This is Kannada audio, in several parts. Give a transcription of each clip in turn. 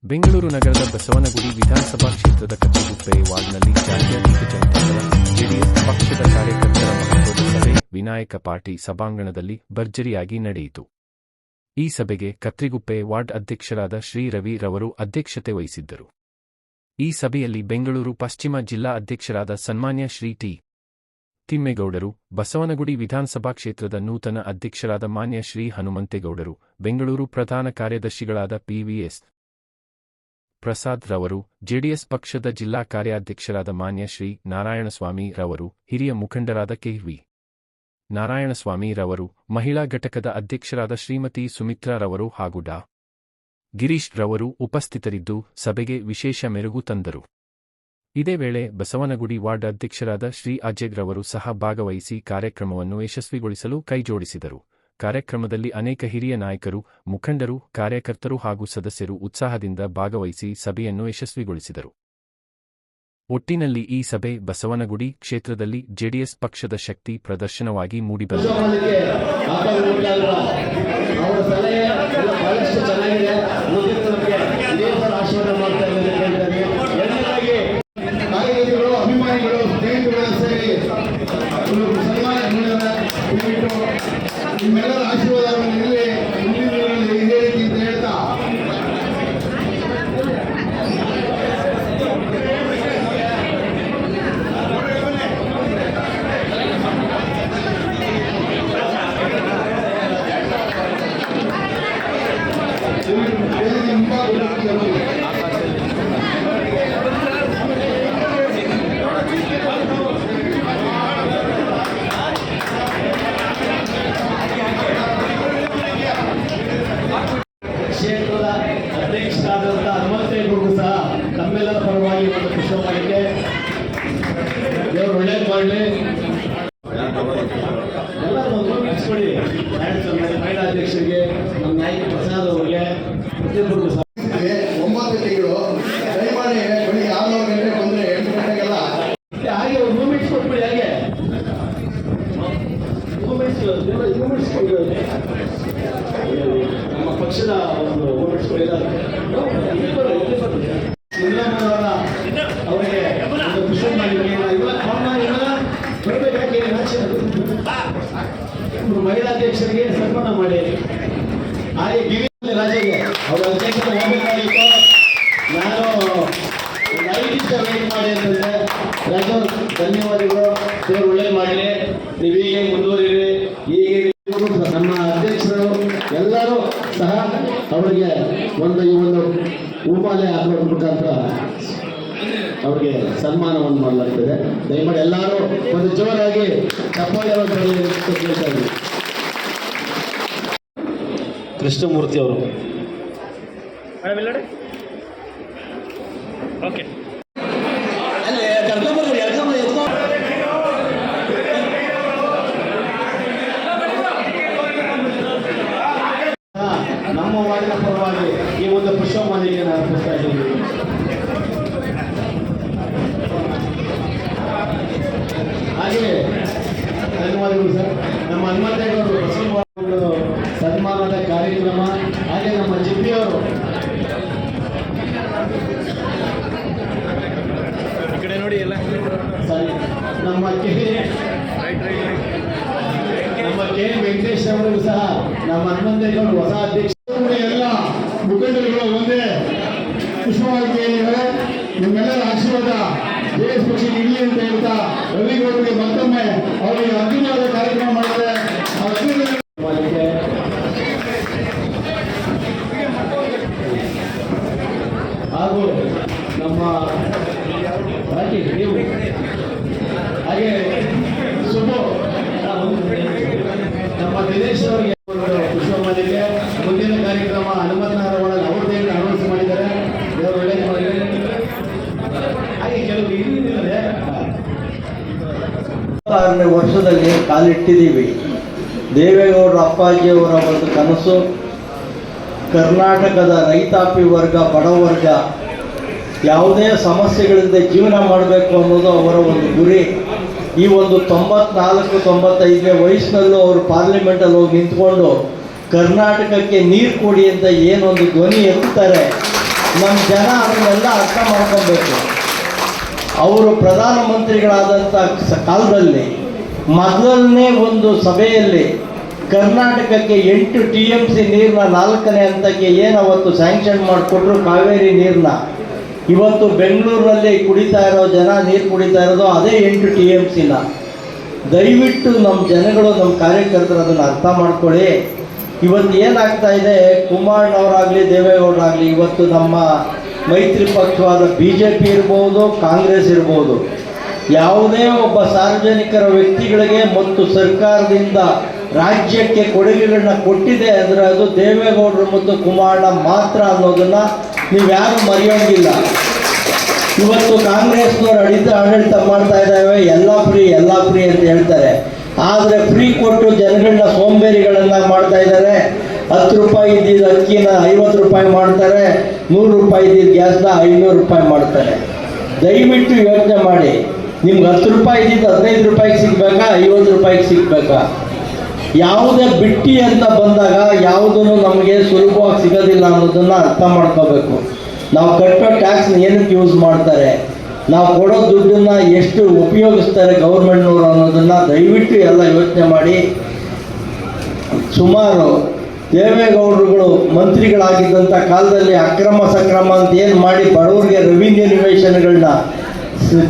ಬೆಂಗಳೂರು ನಗರದ ಬಸವನಗುಡಿ ವಿಧಾನಸಭಾ ಕ್ಷೇತ್ರದ ಕತ್ತಿಗುಪ್ಪೆ ವಾರ್ಡ್ನಲ್ಲಿ ಜಾತ್ಯತೀತ ಜನತಾದಳ ಜೆಡಿಎಸ್ ಪಕ್ಷದ ಕಾರ್ಯಕರ್ತರ ಮಹತ್ವದ ಸಭೆ ವಿನಾಯಕ ಪಾರ್ಟಿ ಸಭಾಂಗಣದಲ್ಲಿ ಭರ್ಜರಿಯಾಗಿ ನಡೆಯಿತು. ಈ ಸಭೆಗೆ ಕತ್ರಿಗುಪ್ಪೆ ವಾರ್ಡ್ ಅಧ್ಯಕ್ಷರಾದ ಶ್ರೀ ರವಿ ರವರು ಅಧ್ಯಕ್ಷತೆ ವಹಿಸಿದ್ದರು. ಈ ಸಭೆಯಲ್ಲಿ ಬೆಂಗಳೂರು ಪಶ್ಚಿಮ ಜಿಲ್ಲಾ ಅಧ್ಯಕ್ಷರಾದ ಸನ್ಮಾನ್ಯ ಶ್ರೀ ಟಿ. ತಿಮ್ಮೇಗೌಡರು, ಬಸವನಗುಡಿ ವಿಧಾನಸಭಾ ಕ್ಷೇತ್ರದ ನೂತನ ಅಧ್ಯಕ್ಷರಾದ ಮಾನ್ಯ ಶ್ರೀ ಹನುಮಂತೇಗೌಡರು, ಬೆಂಗಳೂರು ಪ್ರಧಾನ ಕಾರ್ಯದರ್ಶಿಗಳಾದ ಪಿ.ವಿ.ಎಸ್. ಪ್ರಸಾದ್ ರವರು, ಜೆಡಿಎಸ್ ಪಕ್ಷದ ಜಿಲ್ಲಾ ಕಾರ್ಯಾಧ್ಯಕ್ಷರಾದ ಮಾನ್ಯ ಶ್ರೀ ನಾರಾಯಣಸ್ವಾಮಿ ರವರು, ಹಿರಿಯ ಮುಖಂಡರಾದ ಕೆ.ವಿ. ನಾರಾಯಣಸ್ವಾಮಿ ರವರು, ಮಹಿಳಾ ಘಟಕದ ಅಧ್ಯಕ್ಷರಾದ ಶ್ರೀಮತಿ ಸುಮಿತ್ರಾ ರವರು ಹಾಗೂ ಡಾ. ಗಿರೀಶ್ ರವರು ಉಪಸ್ಥಿತರಿದ್ದು ಸಭೆಗೆ ವಿಶೇಷ ಮೆರುಗು ತಂದರು. ಇದೇ ವೇಳೆ ಬಸವನಗುಡಿ ವಾರ್ಡ್ ಅಧ್ಯಕ್ಷರಾದ ಶ್ರೀ ಅಜಯ್ ರವರು ಸಹ ಭಾಗವಹಿಸಿ ಕಾರ್ಯಕ್ರಮವನ್ನು ಯಶಸ್ವಿಗೊಳಿಸಲು ಕೈಜೋಡಿಸಿದರು. ಕಾರ್ಯಕ್ರಮದಲ್ಲಿ ಅನೇಕ ಹಿರಿಯ ನಾಯಕರು, ಮುಖಂಡರು, ಕಾರ್ಯಕರ್ತರು ಹಾಗೂ ಸದಸ್ಯರು ಉತ್ಸಾಹದಿಂದ ಭಾಗವಹಿಸಿ ಸಭೆಯನ್ನು ಯಶಸ್ವಿಗೊಳಿಸಿದರು. ಒಟ್ಟಿನಲ್ಲಿ ಈ ಸಭೆ ಬಸವನಗುಡಿ ಕ್ಷೇತ್ರದಲ್ಲಿ ಜೆಡಿಎಸ್ ಪಕ್ಷದ ಶಕ್ತಿ ಪ್ರದರ್ಶನವಾಗಿ ಮೂಡಿಬಂದಿದೆ. ಅಭಿಮಾನಿಗಳು, ಸ್ನೇಹಿತರುಗಳ ಸೇರಿ ನಿಮ್ಮೆಲ್ಲರ ಆಶೀರ್ವಾದವನ್ನು ಇರಲಿ, ಮುಂದಿನ ದಿನಗಳಲ್ಲಿ ಇದೇ ರೀತಿ ಅಂತ ಹೇಳ್ತಾ ಕ್ಷೇತ್ರದ ಅಧ್ಯಕ್ಷರಾದಂಥ ಹನುಮಂತೇಗೌಡರು ಸಹ ನಮ್ಮೆಲ್ಲರ ಪರವಾಗಿ ಒಂದು ಖುಷಿ ಮಾಡಿದ್ದೆ. ದೇವರು ಒಳ್ಳೇದು ಮಾಡಲಿ. ಎಲ್ಲರೂ ಒಂದು ಹಚ್ಕೊಳ್ಳಿ. ಮಹಿಳಾ ಅಧ್ಯಕ್ಷರಿಗೆ, ನಮ್ಮ ನಾಯಕ ಪ್ರಸಾದ್ ಅವರಿಗೆ, ಪ್ರತಿಯೊಬ್ಬರಿಗೂ ಸಹ 9 ತಿಂಗಳು ದಯಮಾಡಿ ಬೆಳಿಗ್ಗೆ 6 ಗಂಟೆ ಬಂದರೆ 8 ಗಂಟೆಗೆಲ್ಲ ಹಾಗೆ ಒಂದು ಮೂಮೆಂಟ್ಸ್ ಕೊಟ್ಬಿಡಿ. ಹಾಗೆ ಮೂಮೆಂಟ್ಸ್ ನಮ್ಮ ಪಕ್ಷದ ಒಂದು ಮೂಮೆಂಟ್ಸ್ ಅವರಿಗೆ ಒಂದು ಖುಷಿ ಮಾಡಲಿಕ್ಕೆ ಬರಬೇಕಾಗಿ ಮಹಿಳಾ ಅಧ್ಯಕ್ಷರಿಗೆ ಸನ್ಮಾನ ಮಾಡಿ. ಹಾಗೆ ಗಿರಿ ರಾಜಗೆ ಅವರ ಅಧ್ಯಕ್ಷತೆ ಹೋಗಬೇಕಾಗಿತ್ತು. ನಾನು 5 ನಿಮಿಷ ವೇಟ್ ಮಾಡಿ ಅಂತಂದ್ರೆ ರಾಜ ಧನ್ಯವಾದಗಳು. ದೇವರು ಒಳ್ಳೇದು ಮಾಡಲಿ. ನೀವು ಹೀಗೆ ಮುಂದುವರಿರಿ. ಹೀಗೆ ನಮ್ಮ ಅಧ್ಯಕ್ಷರು ಎಲ್ಲರೂ ಸಹ ಅವರಿಗೆ ಈ ಒಂದು ಹೂಮಾಲೆ ಹಾಕುವ ಮುಖಾಂತರ ಅವರಿಗೆ ಸನ್ಮಾನವನ್ನು ಮಾಡಲಾಗ್ತದೆ. ದಯಮಾಡಿ ಎಲ್ಲರೂ ಒಂದು ಜೋರಾಗಿ ಚಪ್ಪಾಳೆ ಕೃಷ್ಣಮೂರ್ತಿ ಅವರು ನಮ್ಮ ವಾರ್ಡಿನ ಪರವಾಗಿ ಈ ಒಂದು ಪುಷ್ಪಮಾಲೆಗೆ ಅರ್ಪಿಸ್ತಾ ಇದ್ದೀವಿ. ಹಾಗೆ ಧನ್ಯವಾದಗಳು ಸರ್. ನಮ್ಮ ಹನುಮಂತೇಗೌಡರು ಸನ್ಮಾನದ ಕಾರ್ಯಕ್ರಮ, ಹಾಗೆ ನಮ್ಮ ಜಿಪಿ ಅವರು ಈ ಕಡೆ ನೋಡಿ ಎಲ್ಲ ಸರಿ. ನಮ್ಮ ಕೆ ವೆಂಕಟೇಶ್ ಅವರಿಗೂ ಸಹ ನಮ್ಮ ಹನುಮಂತೇಗೌಡರು ಹೊಸ ಅಧ್ಯಕ್ಷ. ಎಲ್ಲ ಮುಖಂಡರುಗಳು ಒಂದೇ ಪುಷ್ಪವಾಗಿ ನಿಮ್ಮೆಲ್ಲರ ಆಶೀರ್ವಾದ ಜೆಡಿಎಸ್ ಪಕ್ಷಕ್ಕೆ ಇರಲಿ ಅಂತ ಹೇಳ್ತಾ ರವಿಗೌಡರಿಗೆ ಮತ್ತೊಮ್ಮೆ ಅವರಿಗೆ ಅದ್ಭುತವಾದ ಕಾರ್ಯಕ್ರಮ ಮಾಡಿದರೆ ಹಾಗೂ ನಮ್ಮ ನೀವು ಹಾಗೆ ಸುಬ್ಬು ನಮ್ಮ ದಿನೇಶ್ ಅವರಿಗೆ ಪುಷ್ಪಮಾಲೆಗೆ ಮುಂದಿನ ಕಾರ್ಯಕ್ರಮ ಹನುಮಂತನವರಲ್ಲಿ ಅವ್ರದ್ದೇ ಅನೌನ್ಸ್ ಮಾಡಿದ್ದಾರೆ. ದೇವರು ಒಳ್ಳೇದು ಮಾಡಿದ್ದಾರೆ. ಹಾಗೆ ಕೆಲವು ಇಲ್ಲಿದೆ 26ನೇ ವರ್ಷದಲ್ಲಿ ಕಾಲಿಟ್ಟಿದ್ದೀವಿ. ದೇವೇಗೌಡರ ಅಪ್ಪಾಜಿಯವರ ಒಂದು ಕನಸು ಕರ್ನಾಟಕದ ರೈತಾಪಿ ವರ್ಗ, ಬಡವರ್ಗ ಯಾವುದೇ ಸಮಸ್ಯೆಗಳಿಂದ ಜೀವನ ಮಾಡಬೇಕು ಅನ್ನೋದು ಅವರ ಒಂದು ಗುರಿ. ಈ ಒಂದು 94-95ನೇ ವಯಸ್ಸಿನಲ್ಲೂ ಅವರು ಪಾರ್ಲಿಮೆಂಟಲ್ಲಿ ಹೋಗಿ ನಿಂತ್ಕೊಂಡು ಕರ್ನಾಟಕಕ್ಕೆ ನೀರು ಕೊಡಿ ಅಂತ ಏನೊಂದು ಧ್ವನಿ ಎತ್ತುತ್ತಾರೆ. ನಮ್ಮ ಜನ ಅದನ್ನೆಲ್ಲ ಅರ್ಥ ಮಾಡ್ಕೊಬೇಕು. ಅವರು ಪ್ರಧಾನಮಂತ್ರಿಗಳಾದಂಥ ಕಾಲದಲ್ಲಿ ಮೊದಲನೇ ಒಂದು ಸಭೆಯಲ್ಲಿ ಕರ್ನಾಟಕಕ್ಕೆ 8 TMC ನೀರನ್ನ 4ನೇ ಹಂತಕ್ಕೆ ಏನು ಅವತ್ತು ಸ್ಯಾಂಕ್ಷನ್ ಮಾಡಿಕೊಟ್ರು ಕಾವೇರಿ ನೀರನ್ನ, ಇವತ್ತು ಬೆಂಗಳೂರಲ್ಲಿ ಕುಡಿತಾ ಇರೋ ಜನ ನೀರು ಕುಡಿತಾ ಇರೋದು ಅದೇ 8 TMCನ. ದಯವಿಟ್ಟು ನಮ್ಮ ಜನಗಳು, ನಮ್ಮ ಕಾರ್ಯಕರ್ತರು ಅದನ್ನು ಅರ್ಥ ಮಾಡ್ಕೊಳ್ಳಿ. ಇವತ್ತು ಏನಾಗ್ತಾ ಇದೆ, ಕುಮಾರಣ್ಣವರಾಗಲಿ ದೇವೇಗೌಡರಾಗಲಿ, ಇವತ್ತು ನಮ್ಮ ಮೈತ್ರಿ ಪಕ್ಷವಾದ BJP ಇರ್ಬೋದು, ಕಾಂಗ್ರೆಸ್ ಇರ್ಬೋದು, ಯಾವುದೇ ಒಬ್ಬ ಸಾರ್ವಜನಿಕರ ವ್ಯಕ್ತಿಗಳಿಗೆ ಮತ್ತು ಸರ್ಕಾರದಿಂದ ರಾಜ್ಯಕ್ಕೆ ಕೊಡುಗೆಗಳನ್ನ ಕೊಟ್ಟಿದೆ ಅಂದರೆ ಅದು ದೇವೇಗೌಡರು ಮತ್ತು ಕುಮಾರಣ್ಣ ಮಾತ್ರ ಅನ್ನೋದನ್ನು ನೀವ್ಯಾರು ಮರೆಯೋಂಗಿಲ್ಲ. ಇವತ್ತು ಕಾಂಗ್ರೆಸ್ನವ್ರು ಆಡಳಿತ ಮಾಡ್ತಾ ಇದ್ದಾವೆ, ಎಲ್ಲ ಫ್ರೀ ಅಂತ ಹೇಳ್ತಾರೆ. ಆದರೆ ಫ್ರೀ ಕೊಟ್ಟು ಜನಗಳನ್ನ ಸೋಂಬೇರಿಗಳನ್ನ ಮಾಡ್ತಾ ಇದ್ದಾರೆ. 10 ರೂಪಾಯಿ ಇದ್ದಿದ್ದು ಅಕ್ಕಿನ 50 ರೂಪಾಯಿ ಮಾಡ್ತಾರೆ, 100 ರೂಪಾಯಿ ಇದ್ದಿದ್ದು ಗ್ಯಾಸ್ನ 500 ರೂಪಾಯಿ ಮಾಡ್ತಾರೆ. ದಯವಿಟ್ಟು ಯೋಚನೆ ಮಾಡಿ, ನಿಮ್ಗೆ 10 ರೂಪಾಯಿ ಇದ್ದಿದ್ದು 15 ರೂಪಾಯಿಗೆ ಸಿಗ್ಬೇಕಾ, 50 ರೂಪಾಯಿಗೆ ಸಿಗ್ಬೇಕಾ? ಯಾವುದೇ ಬಿಟ್ಟಿ ಅಂತ ಬಂದಾಗ ಯಾವುದೂ ನಮಗೆ ಸುಲಭವಾಗಿ ಸಿಗೋದಿಲ್ಲ ಅನ್ನೋದನ್ನು ಅರ್ಥ ಮಾಡ್ಕೋಬೇಕು. ನಾವು ಕಟ್ಟೋ ಟ್ಯಾಕ್ಸ್ನ ಏನಕ್ಕೆ ಯೂಸ್ ಮಾಡ್ತಾರೆ, ನಾವು ಕೊಡೋ ದುಡ್ಡನ್ನು ಎಷ್ಟು ಉಪಯೋಗಿಸ್ತಾರೆ ಗೌರ್ಮೆಂಟ್ನವರು ಅನ್ನೋದನ್ನು ದಯವಿಟ್ಟು ಎಲ್ಲ ಯೋಚನೆ ಮಾಡಿ. ಸುಮಾರು ದೇವೇಗೌಡರುಗಳು ಮಂತ್ರಿಗಳಾಗಿದ್ದಂಥ ಕಾಲದಲ್ಲಿ ಅಕ್ರಮ ಸಕ್ರಮ ಅಂತ ಏನು ಮಾಡಿ ಬಡವರಿಗೆ ರೆವಿನ್ಯೂ ನಿವೇಶನಗಳನ್ನ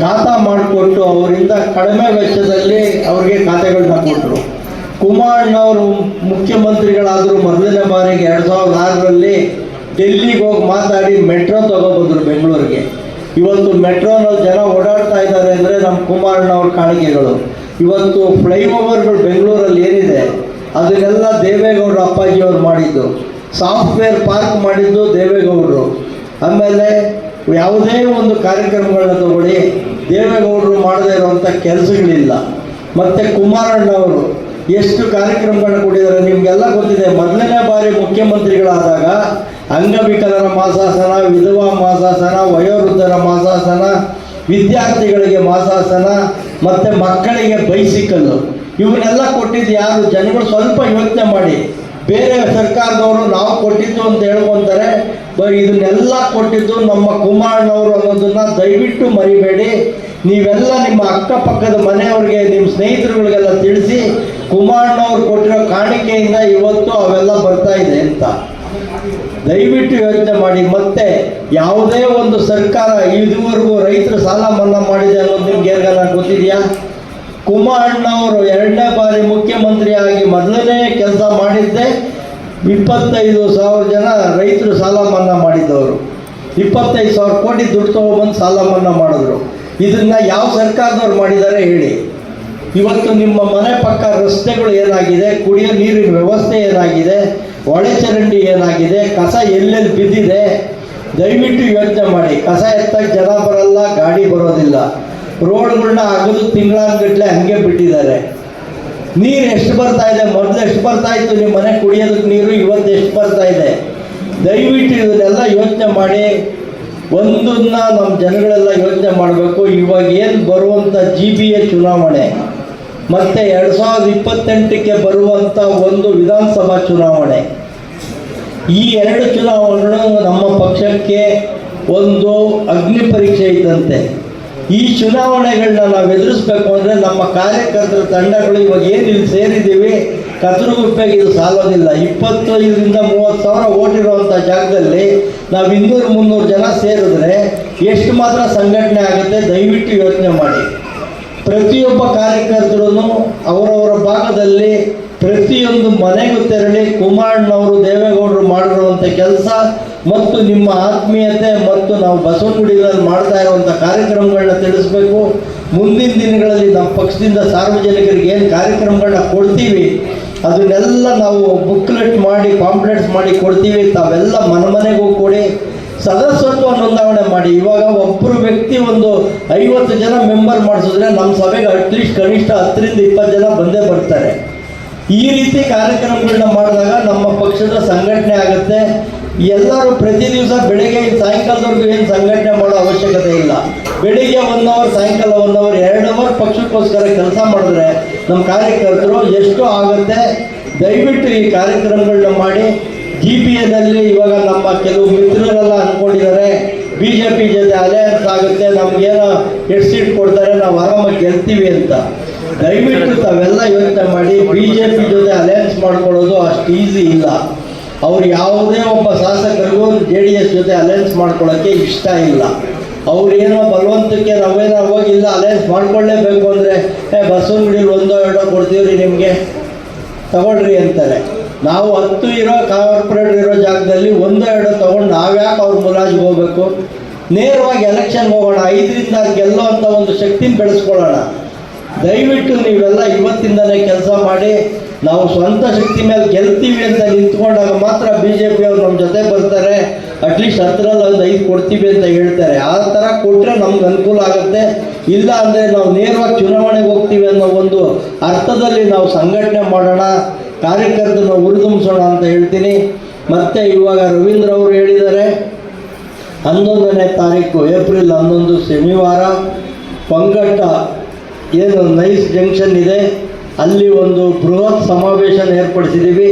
ಖಾತಾ ಮಾಡಿಕೊಟ್ಟು ಅವರಿಂದ ಕಡಿಮೆ ವೆಚ್ಚದಲ್ಲಿ ಅವರಿಗೆ ಖಾತೆಗಳನ್ನ ಕೊಟ್ಟರು. ಕುಮಾರಣ್ಣವರು ಮುಖ್ಯಮಂತ್ರಿಗಳಾದರೂ ಮೊದಲನೇ ಬಾರಿಗೆ 2006ರಲ್ಲಿ ಡೆಲ್ಲಿಗೆ ಹೋಗಿ ಮಾತಾಡಿ ಮೆಟ್ರೋ ತಗೊಬಂದರು ಬೆಂಗಳೂರಿಗೆ. ಇವತ್ತು ಮೆಟ್ರೋನಲ್ಲಿ ಜನ ಓಡಾಡ್ತಾ ಇದ್ದಾರೆ ಅಂದರೆ ನಮ್ಮ ಕುಮಾರಣ್ಣವ್ರ ಕಾಣಿಕೆಗಳು. ಇವತ್ತು ಫ್ಲೈಓವರ್ಗಳು ಬೆಂಗಳೂರಲ್ಲಿ ಏನಿದೆ ಅದನ್ನೆಲ್ಲ ದೇವೇಗೌಡರು ಅಪ್ಪಾಜಿಯವರು ಮಾಡಿದ್ದು. ಸಾಫ್ಟ್ವೇರ್ ಪಾರ್ಕ್ ಮಾಡಿದ್ದು ದೇವೇಗೌಡರು. ಆಮೇಲೆ ಯಾವುದೇ ಒಂದು ಕಾರ್ಯಕ್ರಮಗಳನ್ನ ತಗೊಳ್ಳಿ, ದೇವೇಗೌಡರು ಮಾಡದೇ ಇರುವಂಥ ಕೆಲಸಗಳಿಲ್ಲ. ಮತ್ತು ಕುಮಾರಣ್ಣವರು ಎಷ್ಟು ಕಾರ್ಯಕ್ರಮಗಳನ್ನ ಕೊಟ್ಟಿದ್ದಾರೆ ನಿಮಗೆಲ್ಲ ಗೊತ್ತಿದೆ. ಮೊದಲನೇ ಬಾರಿ ಮುಖ್ಯಮಂತ್ರಿಗಳಾದಾಗ ಅಂಗವಿಕಲರ ಮಾಸಾಸನ, ವಿಧವಾ ಮಾಸಾಸನ, ವಯೋವೃದ್ಧರ ಮಾಸಾಸನ, ವಿದ್ಯಾರ್ಥಿಗಳಿಗೆ ಮಾಸಾಸನ ಮತ್ತು ಮಕ್ಕಳಿಗೆ ಬೈಸಿಕಲ್ಲು ಇವನ್ನೆಲ್ಲ ಕೊಟ್ಟಿದ್ದು ಯಾರು? ಜನಗಳು ಸ್ವಲ್ಪ ಯೋಚನೆ ಮಾಡಿ. ಬೇರೆ ಸರ್ಕಾರದವರು ನಾವು ಕೊಟ್ಟಿದ್ದು ಅಂತ ಹೇಳ್ಕೊತಾರೆ, ಇದನ್ನೆಲ್ಲ ಕೊಟ್ಟಿದ್ದು ನಮ್ಮ ಕುಮಾರಣ್ಣವರು ಅನ್ನೋದನ್ನು ದಯವಿಟ್ಟು ಮರಿಬೇಡಿ. ನೀವೆಲ್ಲ ನಿಮ್ಮ ಅಕ್ಕಪಕ್ಕದ ಮನೆಯವ್ರಿಗೆ, ನಿಮ್ಮ ಸ್ನೇಹಿತರುಗಳಿಗೆಲ್ಲ ತಿಳಿಸಿ ಕುಮಾರಣ್ಣವ್ರು ಕೊಟ್ಟಿರೋ ಕಾಣಿಕೆಯಿಂದ ಇವತ್ತು ಅವೆಲ್ಲ ಬರ್ತಾ ಇದೆ ಅಂತ ದಯವಿಟ್ಟು ಯೋಚನೆ ಮಾಡಿ. ಮತ್ತೆ ಯಾವುದೇ ಒಂದು ಸರ್ಕಾರ ಇದುವರೆಗೂ ರೈತರು ಸಾಲ ಮನ್ನಾ ಮಾಡಿದೆ ಅನ್ನೋದು ನಿಮ್ಗೆ ಏನಾರ ಗೊತ್ತಿದೆಯಾ? ಕುಮಾರಣ್ಣವರು 2ನೇ ಬಾರಿ ಮುಖ್ಯಮಂತ್ರಿಯಾಗಿ ಮೊದಲನೇ ಕೆಲಸ ಮಾಡಿದ್ದೆ 25,000 ಜನ ರೈತರು ಸಾಲ ಮನ್ನಾ ಮಾಡಿದ್ದವರು. 25,000 ಕೋಟಿ ದುಡ್ಡು ತೊಗೊಬಂದು ಸಾಲ ಮನ್ನಾ ಮಾಡಿದ್ರು. ಇದನ್ನು ಯಾವ ಸರ್ಕಾರದವ್ರು ಮಾಡಿದ್ದಾರೆ ಹೇಳಿ? ಇವತ್ತು ನಿಮ್ಮ ಮನೆ ಪಕ್ಕ ರಸ್ತೆಗಳು ಏನಾಗಿದೆ, ಕುಡಿಯೋ ನೀರಿನ ವ್ಯವಸ್ಥೆ ಏನಾಗಿದೆ, ಒಳಚರಂಡಿ ಏನಾಗಿದೆ, ಕಸ ಎಲ್ಲೆಲ್ಲಿ ಬಿದ್ದಿದೆ, ದಯವಿಟ್ಟು ಯೋಚನೆ ಮಾಡಿ. ಕಸ ಎತ್ತಕ್ಕೆ ಜನ ಬರಲ್ಲ, ಗಾಡಿ ಬರೋದಿಲ್ಲ. ರೋಡ್ಗಳನ್ನ ಅಗದು ತಿಂಗಳಾನ್ಗಟ್ಲೆ ಹಂಗೆ ಬಿಟ್ಟಿದ್ದಾರೆ. ನೀರು ಎಷ್ಟು ಬರ್ತಾ ಇದೆ? ಮೊದಲು ಎಷ್ಟು ಬರ್ತಾ ಇತ್ತು ನಿಮ್ಮ ಮನೆ ಕುಡಿಯೋದಕ್ಕೆ ನೀರು, ಇವತ್ತು ಎಷ್ಟು ಬರ್ತಾ ಇದೆ? ದಯವಿಟ್ಟು ಇದನ್ನೆಲ್ಲ ಯೋಚನೆ ಮಾಡಿ. ಒಂದನ್ನ ನಮ್ಮ ಜನಗಳೆಲ್ಲ ಯೋಚನೆ ಮಾಡಬೇಕು. ಇವಾಗ ಏನು ಬರುವಂಥ GBA ಚುನಾವಣೆ ಮತ್ತು 2028ಕ್ಕೆ ಬರುವಂಥ ಒಂದು ವಿಧಾನಸಭಾ ಚುನಾವಣೆ, ಈ 2 ಚುನಾವಣೆಗಳು ನಮ್ಮ ಪಕ್ಷಕ್ಕೆ ಒಂದು ಅಗ್ನಿ ಪರೀಕ್ಷೆ ಇದ್ದಂತೆ. ಈ ಚುನಾವಣೆಗಳನ್ನ ನಾವು ಎದುರಿಸ್ಬೇಕು ಅಂದರೆ ನಮ್ಮ ಕಾರ್ಯಕರ್ತರ ತಂಡಗಳು ಇವಾಗ ಏನು ಇಲ್ಲಿ ಸೇರಿದ್ದೀವಿ, ಕಸರುಗುಪ್ಪೆಗೆ ಇದು ಸಾಲೋದಿಲ್ಲ. 25,000 30,000 ಓಟ್ ಇರುವಂಥ ಜಾಗದಲ್ಲಿ ನಾವು 200-300 ಜನ ಸೇರಿದ್ರೆ ಎಷ್ಟು ಮಾತ್ರ ಸಂಘಟನೆ ಆಗುತ್ತೆ? ದಯವಿಟ್ಟು ಯೋಚನೆ ಮಾಡಿ. ಪ್ರತಿಯೊಬ್ಬ ಕಾರ್ಯಕರ್ತರು ಅವರವರ ಭಾಗದಲ್ಲಿ ಪ್ರತಿಯೊಂದು ಮನೆಗೂ ತೆರಳಿ ಕುಮಾರಣ್ಣವರು ದೇವೇಗೌಡರು ಮಾಡಿರುವಂಥ ಕೆಲಸ ಮತ್ತು ನಿಮ್ಮ ಆತ್ಮೀಯತೆ ಮತ್ತು ನಾವು ಬಸವನಗುಡಿಗಳಲ್ಲಿ ಮಾಡ್ತಾ ಇರುವಂಥ ಕಾರ್ಯಕ್ರಮಗಳನ್ನ ತಿಳಿಸ್ಬೇಕು. ಮುಂದಿನ ದಿನಗಳಲ್ಲಿ ನಮ್ಮ ಪಕ್ಷದಿಂದ ಸಾರ್ವಜನಿಕರಿಗೆ ಏನು ಕಾರ್ಯಕ್ರಮಗಳನ್ನ ಕೊಡ್ತೀವಿ ಅದನ್ನೆಲ್ಲ ನಾವು ಬುಕ್ಲೆಟ್ ಮಾಡಿ ಪಾಂಪ್ಲೆಟ್ಸ್ ಮಾಡಿ ಕೊಡ್ತೀವಿ. ತಾವೆಲ್ಲ ಮನೆಗೂ ಕೊಡಿ, ಸದಸ್ಯತ್ವ ನೋಂದಾವಣೆ ಮಾಡಿ. ಇವಾಗ ಒಬ್ಬರು ವ್ಯಕ್ತಿ ಒಂದು 50 ಜನ ಮೆಂಬರ್ ಮಾಡಿಸಿದ್ರೆ ನಮ್ಮ ಸಭೆಗೆ ಅಟ್ಲೀಸ್ಟ್ ಕನಿಷ್ಠ 10ರಿಂದ 20 ಜನ ಬಂದೇ ಬರ್ತಾರೆ. ಈ ರೀತಿ ಕಾರ್ಯಕ್ರಮಗಳನ್ನ ಮಾಡಿದಾಗ ನಮ್ಮ ಪಕ್ಷದ ಸಂಘಟನೆ ಆಗುತ್ತೆ. ಎಲ್ಲರೂ ಪ್ರತಿ ದಿವಸ ಬೆಳಗ್ಗೆ ಸಾಯಂಕಾಲದವರೆಗೂ ಏನು ಸಂಘಟನೆ ಮಾಡೋ ಅವಶ್ಯಕತೆ ಇಲ್ಲ. ಬೆಳಿಗ್ಗೆ 1 ಅವರ್, ಸಾಯಂಕಾಲ 1 ಅವರ್, 2 ಅವರ್ ಪಕ್ಷಕ್ಕೋಸ್ಕರ ಕೆಲಸ ಮಾಡಿದ್ರೆ ನಮ್ಮ ಕಾರ್ಯಕರ್ತರು ಎಷ್ಟು ಆಗುತ್ತೆ. ದಯವಿಟ್ಟು ಈ ಕಾರ್ಯಕ್ರಮಗಳನ್ನ ಮಾಡಿ. GPA ಇವಾಗ ನಮ್ಮ ಕೆಲವು ಮಿತ್ರರೆಲ್ಲ ಅಂದ್ಕೊಂಡಿದ್ದಾರೆ BJP ಜೊತೆ ಅಲಯನ್ಸ್ ಆಗುತ್ತೆ, ನಮ್ಗೇನೋ ಎಷ್ಟು ಸೀಟ್ ಕೊಡ್ತಾರೆ, ನಾವು ಆರಾಮಾಗಿ ಗೆಲ್ತೀವಿ ಅಂತ. ದಯವಿಟ್ಟು ತಾವೆಲ್ಲ ಯೋಚನೆ ಮಾಡಿ, BJP ಜೊತೆ ಅಲಯನ್ಸ್ ಮಾಡ್ಕೊಳ್ಳೋದು ಅಷ್ಟು ಈಸಿ ಇಲ್ಲ. ಅವ್ರು ಯಾವುದೇ ಒಬ್ಬ ಶಾಸಕರಿಗೂ JDS ಜೊತೆ ಅಲಯನ್ಸ್ ಮಾಡ್ಕೊಳ್ಳೋಕ್ಕೆ ಇಷ್ಟ ಇಲ್ಲ. ಅವ್ರೇನೋ ಬಲವಂತಕ್ಕೆ ನಾವೇನೋ ಹೋಗಿಲ್ಲ ಅಲಯನ್ಸ್ ಮಾಡ್ಕೊಳ್ಳೇಬೇಕು ಅಂದರೆ ಬಸವನಗುಡಿಯಲ್ಲಿ 1-2 ಕೊಡ್ತೀವ್ರಿ ನಿಮಗೆ ತಗೊಳ್ರಿ ಅಂತಾರೆ. ನಾವು 10 ಇರೋ ಕಾರ್ಪೊರೇಟ್ ಇರೋ ಜಾಗದಲ್ಲಿ 1-2 ತೊಗೊಂಡು ನಾವ್ಯಾಕೆ ಅವ್ರ ಮುಲಾಜಿಗೆ ಹೋಗ್ಬೇಕು? ನೇರವಾಗಿ ಎಲೆಕ್ಷನ್ಗೆ ಹೋಗೋಣ, 5ರಿಂದ ಗೆಲ್ಲೋ ಅಂತ ಒಂದು ಶಕ್ತಿನ ಬೆಳೆಸ್ಕೊಳ್ಳೋಣ. ದಯವಿಟ್ಟು ನೀವೆಲ್ಲ ಇವತ್ತಿಂದಲೇ ಕೆಲಸ ಮಾಡಿ, ನಾವು ಸ್ವಂತ ಶಕ್ತಿ ಮೇಲೆ ಗೆಲ್ತೀವಿ ಅಂತ ನಿಂತ್ಕೊಂಡಾಗ ಮಾತ್ರ BJP ಅವ್ರು ನಮ್ಮ ಜೊತೆ ಬರ್ತಾರೆ. ಅಟ್ಲೀಸ್ಟ್ 10ರಲ್ಲಿ 5 ಕೊಡ್ತೀವಿ ಅಂತ ಹೇಳ್ತಾರೆ. ಆ ಥರ ಕೊಟ್ಟರೆ ನಮ್ಗೆ ಅನುಕೂಲ ಆಗುತ್ತೆ. ಇಲ್ಲ ಅಂದರೆ ನಾವು ನೇರವಾಗಿ ಚುನಾವಣೆಗೆ ಹೋಗ್ತೀವಿ ಅನ್ನೋ ಒಂದು ಅರ್ಥದಲ್ಲಿ ನಾವು ಸಂಘಟನೆ ಮಾಡೋಣ, ಕಾರ್ಯಕರ್ತರನ್ನ ಹುರಿದುಂಬಿಸೋಣ ಅಂತ ಹೇಳ್ತೀನಿ. ಮತ್ತು ಇವಾಗ ರವೀಂದ್ರ ಅವರು ಹೇಳಿದ್ದಾರೆ, 11ನೇ ತಾರೀಕು ಏಪ್ರಿಲ್ 11 ಶನಿವಾರ ಪಂಗಟ್ಟ ಏನು ನೈಸ್ ಜಂಕ್ಷನ್ ಇದೆ, ಅಲ್ಲಿ ಒಂದು ಬೃಹತ್ ಸಮಾವೇಶ ಏರ್ಪಡಿಸಿದ್ದೀವಿ.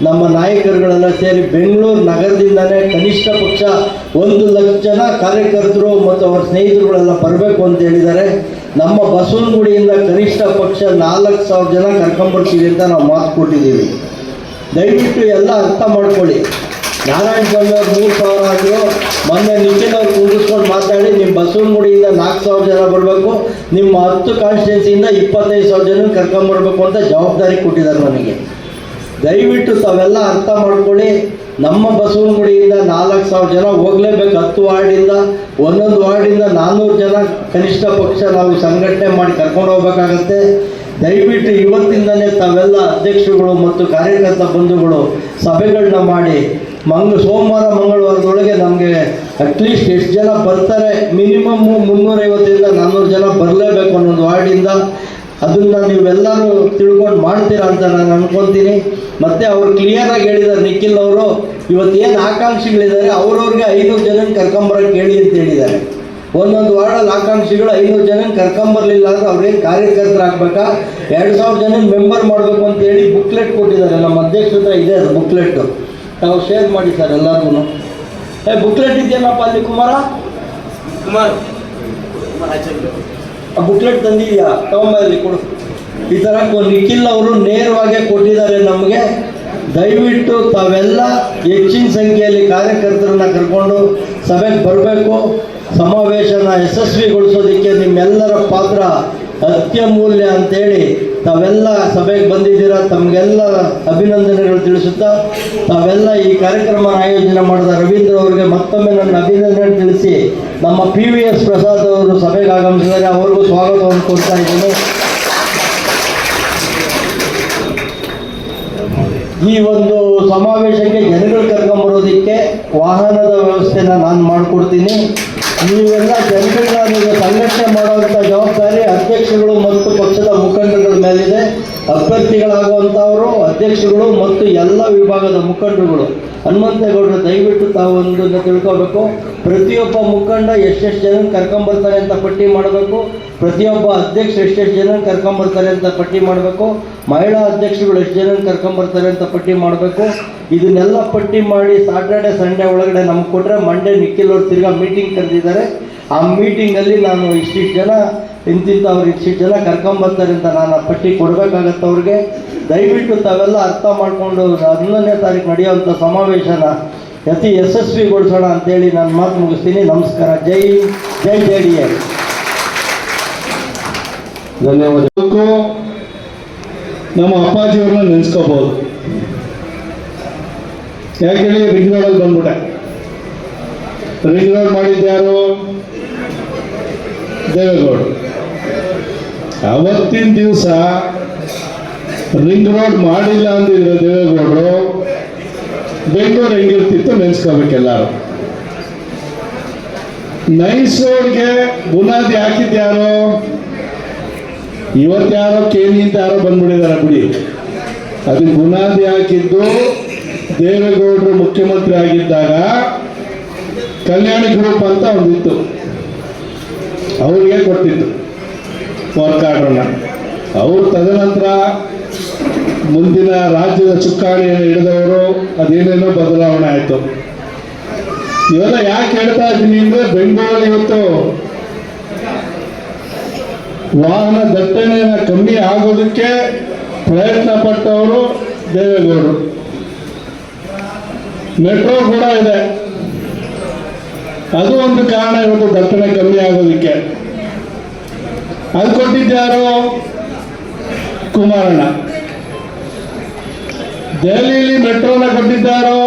ನಮ್ಮ ನಾಯಕರುಗಳೆಲ್ಲ ಸೇರಿ ಬೆಂಗಳೂರು ನಗರದಿಂದಲೇ ಕನಿಷ್ಠ ಪಕ್ಷ 1 ಲಕ್ಷ ಜನ ಕಾರ್ಯಕರ್ತರು ಮತ್ತು ಅವರ ಸ್ನೇಹಿತರುಗಳೆಲ್ಲ ಬರಬೇಕು ಅಂತ ಹೇಳಿದ್ದಾರೆ. ನಮ್ಮ ಬಸವನಗುಡಿಯಿಂದ ಕನಿಷ್ಠ ಪಕ್ಷ 4,000 ಜನ ಕರ್ಕೊಂಬರ್ತೀವಿ ಅಂತ ನಾವು ಮಾತು ಕೊಟ್ಟಿದ್ದೀವಿ. ದಯವಿಟ್ಟು ಎಲ್ಲ ಅರ್ಥ ಮಾಡ್ಕೊಳ್ಳಿ. ನಾರಾಯಣ ಸ್ವಾಮಿ ಅವ್ರು 3,000 ಆದರು, ಮೊನ್ನೆ ನಿಖಿಲ್ ಅವ್ರು ಕೂಡಿಸ್ಕೊಂಡು ಮಾತಾಡಿ ನಿಮ್ಮ ಬಸವನಗುಡಿಯಿಂದ 4,000 ಜನ ಬರಬೇಕು, ನಿಮ್ಮ 10 ಕಾನ್ಸ್ಟಿಟ್ಯೂನ್ಸಿಯಿಂದ 25,000 ಜನ ಕರ್ಕೊಂಬರ್ಬೇಕು ಅಂತ ಜವಾಬ್ದಾರಿ ಕೊಟ್ಟಿದ್ದಾರೆ ನನಗೆ. ದಯವಿಟ್ಟು ತಾವೆಲ್ಲ ಅರ್ಥ ಮಾಡ್ಕೊಳ್ಳಿ. ನಮ್ಮ ಬಸವನಗುಡಿಯಿಂದ 4,000 ಜನ ಹೋಗಲೇಬೇಕು. 10 ವಾರ್ಡಿಂದ, ಒಂದೊಂದು ವಾರ್ಡಿಂದ 400 ಜನ ಕನಿಷ್ಠ ಪಕ್ಷ ನಾವು ಸಂಘಟನೆ ಮಾಡಿ ಕರ್ಕೊಂಡು ಹೋಗ್ಬೇಕಾಗತ್ತೆ. ದಯವಿಟ್ಟು ಇವತ್ತಿಂದಲೇ ತಾವೆಲ್ಲ ಅಧ್ಯಕ್ಷರುಗಳು ಮತ್ತು ಕಾರ್ಯಕರ್ತ ಬಂಧುಗಳು ಸಭೆಗಳನ್ನ ಮಾಡಿ ಸೋಮವಾರ ಮಂಗಳವಾರದೊಳಗೆ ನಮಗೆ ಅಟ್ಲೀಸ್ಟ್ ಎಷ್ಟು ಜನ ಬರ್ತಾರೆ, ಮಿನಿಮಮ್ 350ರಿಂದ 400 ಜನ ಬರಲೇಬೇಕು ಅನ್ನೋದು ವಾರ್ಡಿಂದ. ಅದನ್ನು ನೀವೆಲ್ಲರೂ ತಿಳ್ಕೊಂಡು ಮಾಡ್ತೀರಾ ಅಂತ ನಾನು ಅನ್ಕೊತೀನಿ. ಮತ್ತು ಅವರು ಕ್ಲಿಯರಾಗಿ ಹೇಳಿದ್ದಾರೆ, ನಿಖಿಲ್ ಅವರು ಇವತ್ತೇನು ಆಕಾಂಕ್ಷಿಗಳಿದ್ದಾರೆ ಅವ್ರವ್ರಿಗೆ 500 ಜನ ಕರ್ಕೊಂಬರೋಕ್ಕೆ ಹೇಳಿ ಅಂತ ಹೇಳಿದ್ದಾರೆ. ಒಂದೊಂದು ವಾರ್ಡಲ್ಲಿ ಆಕಾಂಕ್ಷಿಗಳು 500 ಜನ ಕರ್ಕೊಂಬರ್ಲಿಲ್ಲ ಅಂದರೆ ಅವ್ರೇನು ಕಾರ್ಯಕರ್ತರಾಗಬೇಕಾ, 2,000 ಜನ ಮೆಂಬರ್ ಮಾಡಬೇಕು ಅಂತ ಹೇಳಿ ಬುಕ್ಲೆಟ್ ಕೊಟ್ಟಿದ್ದಾರೆ. ನಮ್ಮ ಅಧ್ಯಕ್ಷರ ಹತ್ರ ಇದೆ ಅದು ಬುಕ್ಲೆಟ್ಟು, ನಾವು ಶೇರ್ ಮಾಡಿ ಸರ್ ಎಲ್ಲರಿಗೂ. ಬುಕ್ಲೆಟ್ ಇದೆಯಲ್ಲಪ್ಪ ಅಲ್ಲಿ ಕುಮಾರ ಆ ಬುಕ್ಲೆಟ್ ತಂದಿದೆಯಾ? ತಗೊಂಬಲ್ಲಿ ಕೊಡು. ಈ ಥರ ನಿಖಿಲ್ ಅವರು ನೇರವಾಗಿ ಕೊಟ್ಟಿದ್ದಾರೆ ನಮಗೆ. ದಯವಿಟ್ಟು ತಾವೆಲ್ಲ ಹೆಚ್ಚಿನ ಸಂಖ್ಯೆಯಲ್ಲಿ ಕಾರ್ಯಕರ್ತರನ್ನ ಕರ್ಕೊಂಡು ಸಭೆಗೆ ಬರಬೇಕು. ಸಮಾವೇಶನ ಯಶಸ್ವಿಗೊಳಿಸೋದಕ್ಕೆ ನಿಮ್ಮೆಲ್ಲರ ಪಾತ್ರ ಅತ್ಯಮೂಲ್ಯ ಅಂತೇಳಿ ತಾವೆಲ್ಲ ಸಭೆಗೆ ಬಂದಿದ್ದೀರಾ. ತಮಗೆಲ್ಲ ಅಭಿನಂದನೆಗಳು ತಿಳಿಸುತ್ತಾ, ತಾವೆಲ್ಲ ಈ ಕಾರ್ಯಕ್ರಮ ಆಯೋಜನೆ ಮಾಡಿದ ರವೀಂದ್ರ ಅವರಿಗೆ ಮತ್ತೊಮ್ಮೆ ನನ್ನ ಅಭಿನಂದನೆ ತಿಳಿಸಿ, ನಮ್ಮ PVS ಪ್ರಸಾದ್ ಅವರು ಸಭೆಗೆ ಆಗಮಿಸಿದ್ದಾರೆ, ಅವ್ರಿಗೂ ಸ್ವಾಗತವನ್ನು ಕೊಡ್ತಾ ಇದ್ದೀನಿ. ಈ ಒಂದು ಸಮಾವೇಶಕ್ಕೆ ಜನಗಳು ಕರ್ಕೊಂಬರೋದಕ್ಕೆ ವಾಹನದ ವ್ಯವಸ್ಥೆನ ನಾನು ಮಾಡಿಕೊಡ್ತೀನಿ. ನೀವೆಲ್ಲ ಜನಗಳನ್ನ ಸಂಘಟನೆ ಮಾಡುವಂಥ ಜವಾಬ್ದಾರಿ ಅಧ್ಯಕ್ಷರುಗಳು ಮತ್ತು ಪಕ್ಷದ ಮುಖಂಡರುಗಳ ಮೇಲಿದೆ. ಅಭ್ಯರ್ಥಿಗಳಾಗುವಂಥವರು ಅಧ್ಯಕ್ಷರುಗಳು ಮತ್ತು ಎಲ್ಲ ವಿಭಾಗದ ಮುಖಂಡರುಗಳು. ಹನುಮಂತೇಗೌಡರು ದಯವಿಟ್ಟು ತಾವು ಒಂದನ್ನು ತಿಳ್ಕೋಬೇಕು. ಪ್ರತಿಯೊಬ್ಬ ಮುಖಂಡ ಎಷ್ಟೆಷ್ಟು ಜನ ಕರ್ಕೊಂಬರ್ತಾರೆ ಅಂತ ಪಟ್ಟಿ ಮಾಡಬೇಕು. ಪ್ರತಿಯೊಬ್ಬ ಅಧ್ಯಕ್ಷ ಎಷ್ಟೆಷ್ಟು ಜನ ಕರ್ಕೊಂಬರ್ತಾರೆ ಅಂತ ಪಟ್ಟಿ ಮಾಡಬೇಕು. ಮಹಿಳಾ ಅಧ್ಯಕ್ಷರುಗಳು ಎಷ್ಟು ಜನ ಕರ್ಕೊಂಬರ್ತಾರೆ ಅಂತ ಪಟ್ಟಿ ಮಾಡಬೇಕು. ಇದನ್ನೆಲ್ಲ ಪಟ್ಟಿ ಮಾಡಿ ಸಾಟರ್ಡೆ ಸಂಡೇ ಒಳಗಡೆ ನಮ್ಗೆ ಕೊಟ್ಟರೆ ಮಂಡೇ ನಿಖಿಲ್ ಅವ್ರು ತಿರ್ಗಾ ಮೀಟಿಂಗ್ ಕರೆದಿದ್ದಾರೆ. ಆ ಮೀಟಿಂಗಲ್ಲಿ ನಾನು ಇಷ್ಟಿಷ್ಟು ಜನ ಇಂತಿಂಥವ್ರು ಇಷ್ಟಿಷ್ಟು ಜನ ಕರ್ಕೊಂಬರ್ತಾರೆ ಅಂತ ನಾನು ಆ ಪಟ್ಟಿ ಕೊಡಬೇಕಾಗತ್ತೆ ಅವ್ರಿಗೆ. ದಯವಿಟ್ಟು ತಾವೆಲ್ಲ ಅರ್ಥ ಮಾಡಿಕೊಂಡು 11ನೇ ತಾರೀಕು ನಡೆಯುವಂಥ ಸಮಾವೇಶನ ಅತಿ ಯಶಸ್ವಿಗೊಳಿಸೋಣ ಅಂತೇಳಿ ನಾನು ಮಾತು ಮುಗಿಸ್ತೀನಿ. ನಮಸ್ಕಾರ. ಜೈ JDS. ಧನ್ಯವಾದ. ನಮ್ಮ ಅಪ್ಪಾಜಿಯವ್ರನ್ನ ನೆನೆಸ್ಕೋಬಹುದು. ಯಾಕೆ ಹೇಳಿ, ರಿಂಗ್ ರೋಡಲ್ಲಿ ಬಂದ್ಬಿಟ್ಟೆ. ರಿಂಗ್ ರೋಡ್ ಮಾಡಿದ್ಯಾರು? ದೇವೇಗೌಡರು. ಅವತ್ತಿನ ದಿವಸ ರಿಂಗ್ ರೋಡ್ ಮಾಡಿಲ್ಲ ಅಂದಿದ್ರೆ ದೇವೇಗೌಡರು, ಬೆಂಗಳೂರು ಹೆಂಗಿರ್ತಿತ್ತು ನೆನೆಸ್ಕೋಬೇಕೆಲ್ಲರೂ. ನೈಸ್ ರೋಡ್ಗೆ ಬುನಾದಿ ಹಾಕಿದ್ಯಾರು? ಇವತ್ತ್ಯಾರೋ ಕೇಳಿ ಅಂತ ಯಾರೋ ಬಂದ್ಬಿಟ್ಟಿದ್ದಾರೆ ಬಿಡಿ. ಅದಕ್ಕೆ ಬುನಾದಿ ಹಾಕಿದ್ದು ದೇವೇಗೌಡರು ಮುಖ್ಯಮಂತ್ರಿ ಆಗಿದ್ದಾಗ ಕಲ್ಯಾಣಿ ಗ್ರೂಪ್ ಅಂತ ಒಂದಿತ್ತು, ಅವ್ರಿಗೆ ಕೊಟ್ಟಿತ್ತು ವರ್ಕ್ ಆರ್ಡ್ರನ್ನ. ಅವರು ತದನಂತರ ಮುಂದಿನ ರಾಜ್ಯದ ಚುಕ್ಕಾಣಿಯನ್ನು ಹಿಡಿದವರು ಅದೇನೇನೋ ಬದಲಾವಣೆ ಆಯಿತು. ಇವೆಲ್ಲ ಯಾಕೆ ಹೇಳ್ತಾ ಇದ್ದೀನಿ ಅಂದ್ರೆ, ಬೆಂಗಳೂರಲ್ಲಿ ಇವತ್ತು ವಾಹನ ದಟ್ಟಣೆಯನ್ನು ಕಮ್ಮಿ ಆಗೋದಕ್ಕೆ ಪ್ರಯತ್ನ ಪಟ್ಟವರು ದೇವೇಗೌಡರು. ಮೆಟ್ರೋ ಕೂಡ ಇದೆ, ಅದು ಒಂದು ಕಾರಣ ಇವತ್ತು ದಟ್ಟಣೆ ಕಮ್ಮಿ ಆಗೋದಕ್ಕೆ. ಅದು ಕೊಟ್ಟಿದ್ಯಾರು? ಕುಮಾರಣ್ಣ. ದೆಹಲಿಯಲ್ಲಿ ಮೆಟ್ರೋನ ಕೊಟ್ಟಿದ್ದಾರೋ?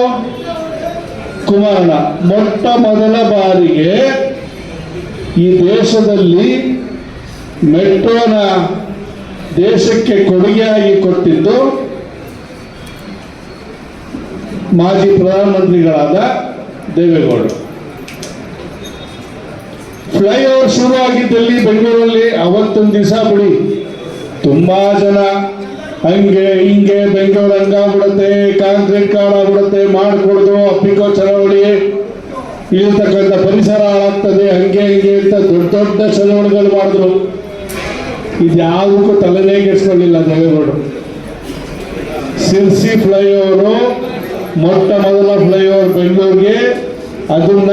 ಕುಮಾರಣ್ಣ. ಮೊಟ್ಟ ಮೊದಲ ಬಾರಿಗೆ ಈ ದೇಶದಲ್ಲಿ ಮೆಟ್ರೋನ ದೇಶಕ್ಕೆ ಕೊಡುಗೆಯಾಗಿ ಕೊಟ್ಟಿದ್ದು ಮಾಜಿ ಪ್ರಧಾನಮಂತ್ರಿಗಳಾದ ದೇವೇಗೌಡರು. ಫ್ಲೈಓವರ್ ಶುರು ಆಗಿದ್ದಲ್ಲಿ ಬೆಂಗಳೂರಲ್ಲಿ ಅವತ್ತೊಂದು ದಿವಸ ಬಿಡಿ, ತುಂಬಾ ಜನ ಹಂಗೆ ಹಿಂಗೆ ಬೆಂಗಳೂರು ಹಂಗಾಗ್ಬಿಡುತ್ತೆ, ಕಾಂಕ್ರೀಟ್ ಕಾಡಾಗ್ಬಿಡುತ್ತೆ, ಮಾಡಿಕೊಡ್ದು ಅಪ್ಪಿಕೋ ಚಳವಳಿ, ಇಲ್ಲಿರ್ತಕ್ಕಂಥ ಪರಿಸರ ಹಾಳಾಗ್ತದೆ, ಹಂಗೆ ಹಿಂಗೆ ಅಂತ ದೊಡ್ಡ ದೊಡ್ಡ ಚಳವಳಿಗಳು ಮಾಡಿದ್ರು. ಇದ್ಯಾವುದಕ್ಕೂ ತಲೆನೇ ಕೆಡಿಸ್ಕೊಳ್ಳಿಲ್ಲ ದೇವೇಗೌಡರು. ಸಿರ್ಸಿ ಫ್ಲೈಓವರು ಮೊಟ್ಟ ಮೊದಲ ಫ್ಲೈಓವರ್ ಬೆಂಗಳೂರಿಗೆ, ಅದನ್ನ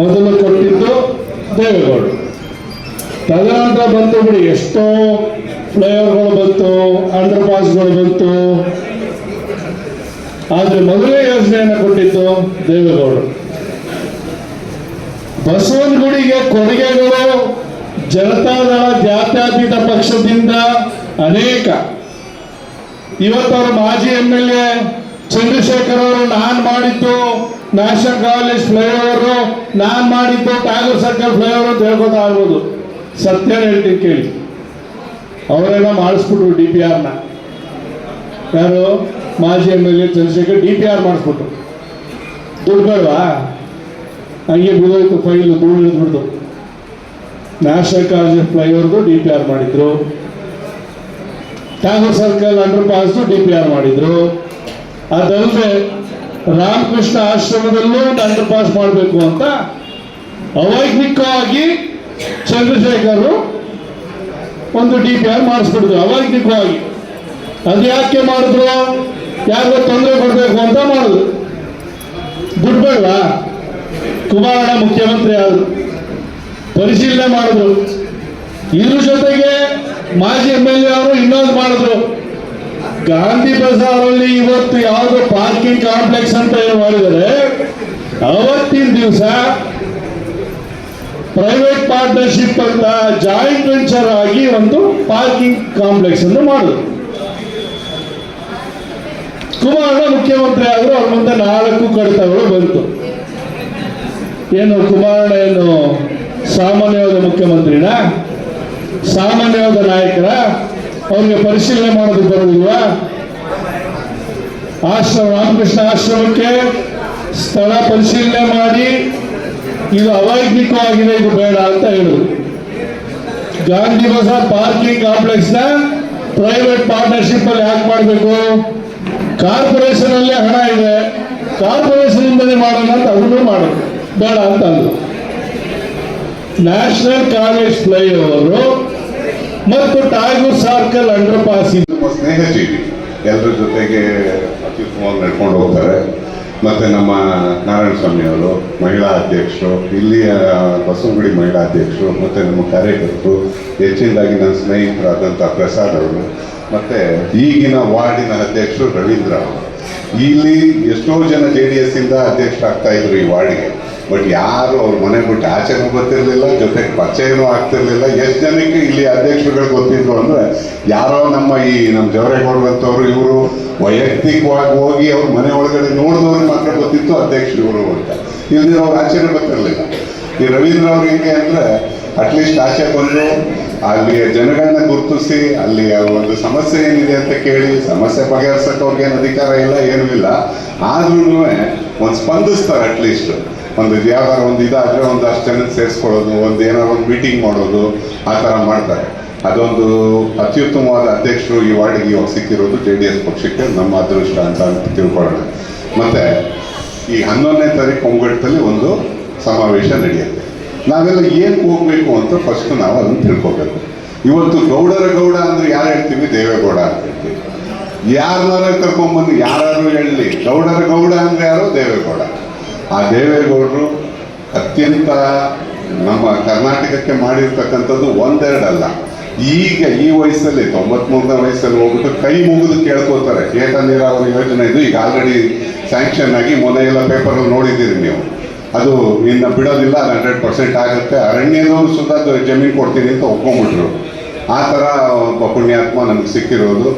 ಮೊದಲು ಕೊಟ್ಟಿದ್ದು ದೇವೇಗೌಡರು. ತದನಂತರ ಬಂತು ಬಿಡಿ, ಎಷ್ಟೋ ಫ್ಲೈಓವರ್ಗಳು ಬಂತು, ಅಂಡರ್ ಪಾಸ್ಗಳು ಬಂತು, ಆದ್ರೆ ಮೊದಲೇ ಯೋಜನೆಯನ್ನು ಕೊಟ್ಟಿದ್ದು ದೇವೇಗೌಡರು. ಬಸವನಗುಡಿಗೆ ಕೊಡುಗೆಗಳು ಜನತಾದಳ ಜಾತ್ಯತೀತ ಪಕ್ಷದಿಂದ ಅನೇಕ. ಇವತ್ತವರು ಮಾಜಿ MLA ಚಂದ್ರಶೇಖರ್ ಅವರು, ನಾನು ಮಾಡಿದ್ದು ನ್ಯಾಷನಲ್ ಕಾಲೇಜ್ ಫ್ಲೈಓವರು, ನಾನು ಮಾಡಿದ್ದು ಟ್ಯಾಗೋರ್ ಸರ್ಕಲ್ ಫ್ಲೈಓವರ್ ಅಂತ ಹೇಳ್ಕೊತಾ ಆಗ್ಬೋದು. ಸತ್ಯ ಹೇಳ್ತೀನಿ ಕೇಳಿ, ಅವರೆಲ್ಲ ಮಾಡಿಸ್ಬಿಟ್ರು DPRನ. ಯಾರು? ಮಾಜಿ MLA ಚಂದ್ರಶೇಖರ್ DPR ಮಾಡಿಸ್ಬಿಟ್ರು. ದುಡ್ಡು ಬೇಡವಾ? ಹಂಗೆ ಬಿದ್ದೋಯ್ತು ಫೈಲು, ಧೂಳು ಹಿಡಿದ್ಬಿಡ್ತು. ನ್ಯಾಷನಲ್ ಕಾಲೇಜ್ ಫ್ಲೈಓವರ್ದು DPR ಮಾಡಿದ್ರು, Tagore circle under pass DPR ಮಾಡಿದ್ರು. ಅದಲ್ಲದೆ ರಾಮಕೃಷ್ಣ ಆಶ್ರಮದಲ್ಲೂ ಒಂದು ಅಂಡರ್ ಪಾಸ್ ಮಾಡಬೇಕು ಅಂತ ಅವೈಜ್ಞಿಕವಾಗಿ ಚಂದ್ರಶೇಖರ್ ಒಂದು DPR ಮಾಡಿಸ್ಬಿಡಿದ್ರು, ಅವೈಜ್ಞಿಕವಾಗಿ. ಅದು ಯಾಕೆ ಮಾಡಿದ್ರು? ಯಾರಿಗೂ ತೊಂದರೆ ಕೊಡಬೇಕು ಅಂತ ಮಾಡಿದ್ರು. ದುಡ್ಡು ಬೇಡವಾ? ಕುಮಾರಣ್ಣ ಮುಖ್ಯಮಂತ್ರಿ ಆದರು, ಪರಿಶೀಲನೆ ಮಾಡಿದ್ರು. ಇದ್ರ ಜೊತೆಗೆ ಮಾಜಿ MLA ಅವರು ಇನ್ನೊಂದು ಮಾಡಿದ್ರು. ಗಾಂಧಿ ಬಜಾರಲ್ಲಿ ಇವತ್ತು ಯಾವುದು ಪಾರ್ಕಿಂಗ್ ಕಾಂಪ್ಲೆಕ್ಸ್ ಅಂತ ಏನು ಮಾಡಿದರೆ, ಅವತ್ತಿನ ದಿವಸ ಪ್ರೈವೇಟ್ ಪಾರ್ಟ್ನರ್ಶಿಪ್ ಅಂತ ಜಾಯಿಂಟ್ ವೆಂಚರ್ ಆಗಿ ಒಂದು ಪಾರ್ಕಿಂಗ್ ಕಾಂಪ್ಲೆಕ್ಸ್ ಅನ್ನು ಮಾಡಿದ್ರು. ಕುಮಾರಣ್ಣ ಮುಖ್ಯಮಂತ್ರಿ ಆದರೂ ಅವ್ರ ಮುಂದೆ 4 ಕಡಿತಗಳು ಬಂತು. ಏನು ಕುಮಾರಣ್ಣ ಏನು ಸಾಮಾನ್ಯವಾದ ಮುಖ್ಯಮಂತ್ರಿನ, ಸಾಮಾನ್ಯವಾದ ನಾಯಕರ? ಅವ್ರಿಗೆ ಪರಿಶೀಲನೆ ಮಾಡೋದಕ್ಕೆ ಬರೋದಿಲ್ವಾ? ಆಶ್ರಮ, ರಾಮಕೃಷ್ಣ ಆಶ್ರಮಕ್ಕೆ ಸ್ಥಳ ಪರಿಶೀಲನೆ ಮಾಡಿ ಇದು ಅವೈಜ್ಞಿಕವಾಗಿದೆ, ಇದು ಬೇಡ ಅಂತ ಹೇಳಿದ್ರು. ಗಾಂಧಿ ಬಜಾರ್ ಪಾರ್ಕಿಂಗ್ ಕಾಂಪ್ಲೆಕ್ಸ್ ನ ಪ್ರೈವೇಟ್ ಪಾರ್ಟ್ನರ್ಶಿಪ್ ಅಲ್ಲಿ ಯಾಕೆ ಮಾಡಬೇಕು? ಕಾರ್ಪೊರೇಷನ್ ಅಲ್ಲೇ ಹಣ ಇದೆ, ಕಾರ್ಪೊರೇಷನ್ ಇಂದಲೇ ಮಾಡೋಣ ಅಂತ ಅದನ್ನು ಮಾಡೋದು ಬೇಡ ಅಂತ ಅಂದ್ರು. ನ್ಯಾಷನಲ್ ಕಾಲೇಜ್ ಫ್ಲೈಓವರು ಮತ್ತು ಟ್ಯಾಗೋರ್ ಸರ್ಕಲ್ ಅಂಡರ್ ಪಾಸ್ ಸ್ನೇಹಜೀವಿ, ಎಲ್ಲರ ಜೊತೆಗೆ ಅತ್ಯುತ್ತಮವಾಗಿ ನಡ್ಕೊಂಡು ಹೋಗ್ತಾರೆ. ಮತ್ತು ನಮ್ಮ ನಾರಾಯಣ ಸ್ವಾಮಿ ಅವರು ಮಹಿಳಾ ಅಧ್ಯಕ್ಷರು, ಇಲ್ಲಿಯ ಬಸವನಗುಡಿ ಮಹಿಳಾ ಅಧ್ಯಕ್ಷರು, ಮತ್ತು ನಮ್ಮ ಕಾರ್ಯಕರ್ತರು, ಹೆಚ್ಚಿನದಾಗಿ ನನ್ನ ಸ್ನೇಹಿತರಾದಂಥ ಪ್ರಸಾದ್ ಅವರು, ಮತ್ತು ಈಗಿನ ವಾರ್ಡಿನ ಅಧ್ಯಕ್ಷರು ರವೀಂದ್ರ ಅವರು. ಇಲ್ಲಿ ಎಷ್ಟೋ ಜನ JDS ಇಂದ ಅಧ್ಯಕ್ಷರಾಗ್ತಾ ಇದ್ರು ಈ ವಾರ್ಡಿಗೆ. ಬಟ್ ಯಾರು ಅವ್ರ ಮನೆ ಬಿಟ್ಟು ಆಚೆನೂ ಗೊತ್ತಿರಲಿಲ್ಲ, ಜೊತೆಗೆ ಪರಿಚಯನೂ ಆಗ್ತಿರ್ಲಿಲ್ಲ. ಎಷ್ಟು ಜನಕ್ಕೆ ಇಲ್ಲಿ ಅಧ್ಯಕ್ಷರುಗಳು ಗೊತ್ತಿದ್ರು ಅಂದರೆ, ಯಾರೋ ನಮ್ಮ ಜವರೇಗೌಡರಂಥವ್ರು, ಇವರು ವೈಯಕ್ತಿಕವಾಗಿ ಹೋಗಿ ಅವ್ರ ಮನೆ ಒಳಗಡೆ ನೋಡಿದವ್ರಿಗೆ ಮಾತ್ರ ಗೊತ್ತಿತ್ತು ಅಧ್ಯಕ್ಷರು ಇವರು ಅಂತ. ಇಲ್ದಿರೋರು ಆಚೆನೂ ಗೊತ್ತಿರಲಿಲ್ಲ. ಈ ರವೀಂದ್ರ ಅವ್ರು ಹೆಂಗೆ ಅಂದರೆ, ಅಟ್ಲೀಸ್ಟ್ ಆಚೆ ಬಂದು ಅಲ್ಲಿ ಜನಗಳನ್ನ ಗುರುತಿಸಿ ಅಲ್ಲಿ ಒಂದು ಸಮಸ್ಯೆ ಏನಿದೆ ಅಂತ ಕೇಳಿ ಸಮಸ್ಯೆ ಬಗೆಹರಿಸಕ್ಕೆ ಅವ್ರಿಗೇನು ಅಧಿಕಾರ ಇಲ್ಲ, ಏನೂ ಇಲ್ಲ, ಆದ್ರೂ ಒಂದು ಸ್ಪಂದಿಸ್ತಾರೆ. ಅಟ್ಲೀಸ್ಟ್ ಒಂದು ಯಾವ್ದಾರ ಒಂದು ಇದಾದರೆ ಒಂದು ಅಷ್ಟು ಜನಕ್ಕೆ ಸೇರಿಸ್ಕೊಳ್ಳೋದು, ಒಂದು ಏನಾದ್ರು ಒಂದು ಮೀಟಿಂಗ್ ಮಾಡೋದು, ಆ ಥರ ಮಾಡ್ತಾರೆ. ಅದೊಂದು ಅತ್ಯುತ್ತಮವಾದ ಅಧ್ಯಕ್ಷರು ಈ ವಾರ್ಡಿಗೆ ಇವಾಗ ಸಿಕ್ಕಿರೋದು JDS ಪಕ್ಷಕ್ಕೆ ನಮ್ಮ ಅದೃಷ್ಟ ಅಂತ ತಿಳ್ಕೊಳ್ಳೋಣ. ಮತ್ತು ಈ 11ನೇ ತಾರೀಕು ಹೊಂಗಟ್ಟದಲ್ಲಿ ಒಂದು ಸಮಾವೇಶ ನಡೆಯುತ್ತೆ. ನಾವೆಲ್ಲ ಏನಕ್ಕೆ ಹೋಗಬೇಕು ಅಂತ ಫಸ್ಟ್ ನಾವು ಅದನ್ನು ತಿಳ್ಕೊಬೇಕು. ಇವತ್ತು ಗೌಡರ ಗೌಡ ಅಂದ್ರೆ ಯಾರು ಹೇಳ್ತೀವಿ? ದೇವೇಗೌಡ ಅಂತ ಹೇಳ್ತೀವಿ. ಯಾರನ್ನಾರ ಕರ್ಕೊಂಡ್ಬಂದು ಯಾರು ಹೇಳಲಿ, ಗೌಡರ ಗೌಡ ಅಂದ್ರೆ ಯಾರು? ದೇವೇಗೌಡ. ಆ ದೇವೇಗೌಡರು ಅತ್ಯಂತ ನಮ್ಮ ಕರ್ನಾಟಕಕ್ಕೆ ಮಾಡಿರ್ತಕ್ಕಂಥದ್ದು ಒಂದೆರಡಲ್ಲ. ಈಗ ಈ ವಯಸ್ಸಲ್ಲಿ 93ನೇ ವಯಸ್ಸಲ್ಲಿ ಹೋಗ್ಬಿಟ್ಟು ಕೈ ಮುಗಿದು ಕೇಳ್ಕೋತಾರೆ. ಏತ ನೀರಾವರಿ ಯೋಜನೆ ಇದು ಈಗ ಆಲ್ರೆಡಿ ಸ್ಯಾಂಕ್ಷನ್ ಆಗಿ ಮೊನ್ನೆ ಎಲ್ಲ ಪೇಪರಲ್ಲಿ ನೋಡಿದ್ದೀರಿ ನೀವು. ಅದು ಇನ್ನು ಬಿಡೋದಿಲ್ಲ, 100% ಆಗುತ್ತೆ. ಅರಣ್ಯದವರು ಸುಧಾ ಜಮೀನು ಕೊಡ್ತೀನಿ ಅಂತ ಒಪ್ಕೊಂಡ್ಬಿಟ್ರು. ಆ ಥರ ಒಬ್ಬ ಪುಣ್ಯಾತ್ಮ ನಮ್ಗೆ ಸಿಕ್ಕಿರೋದು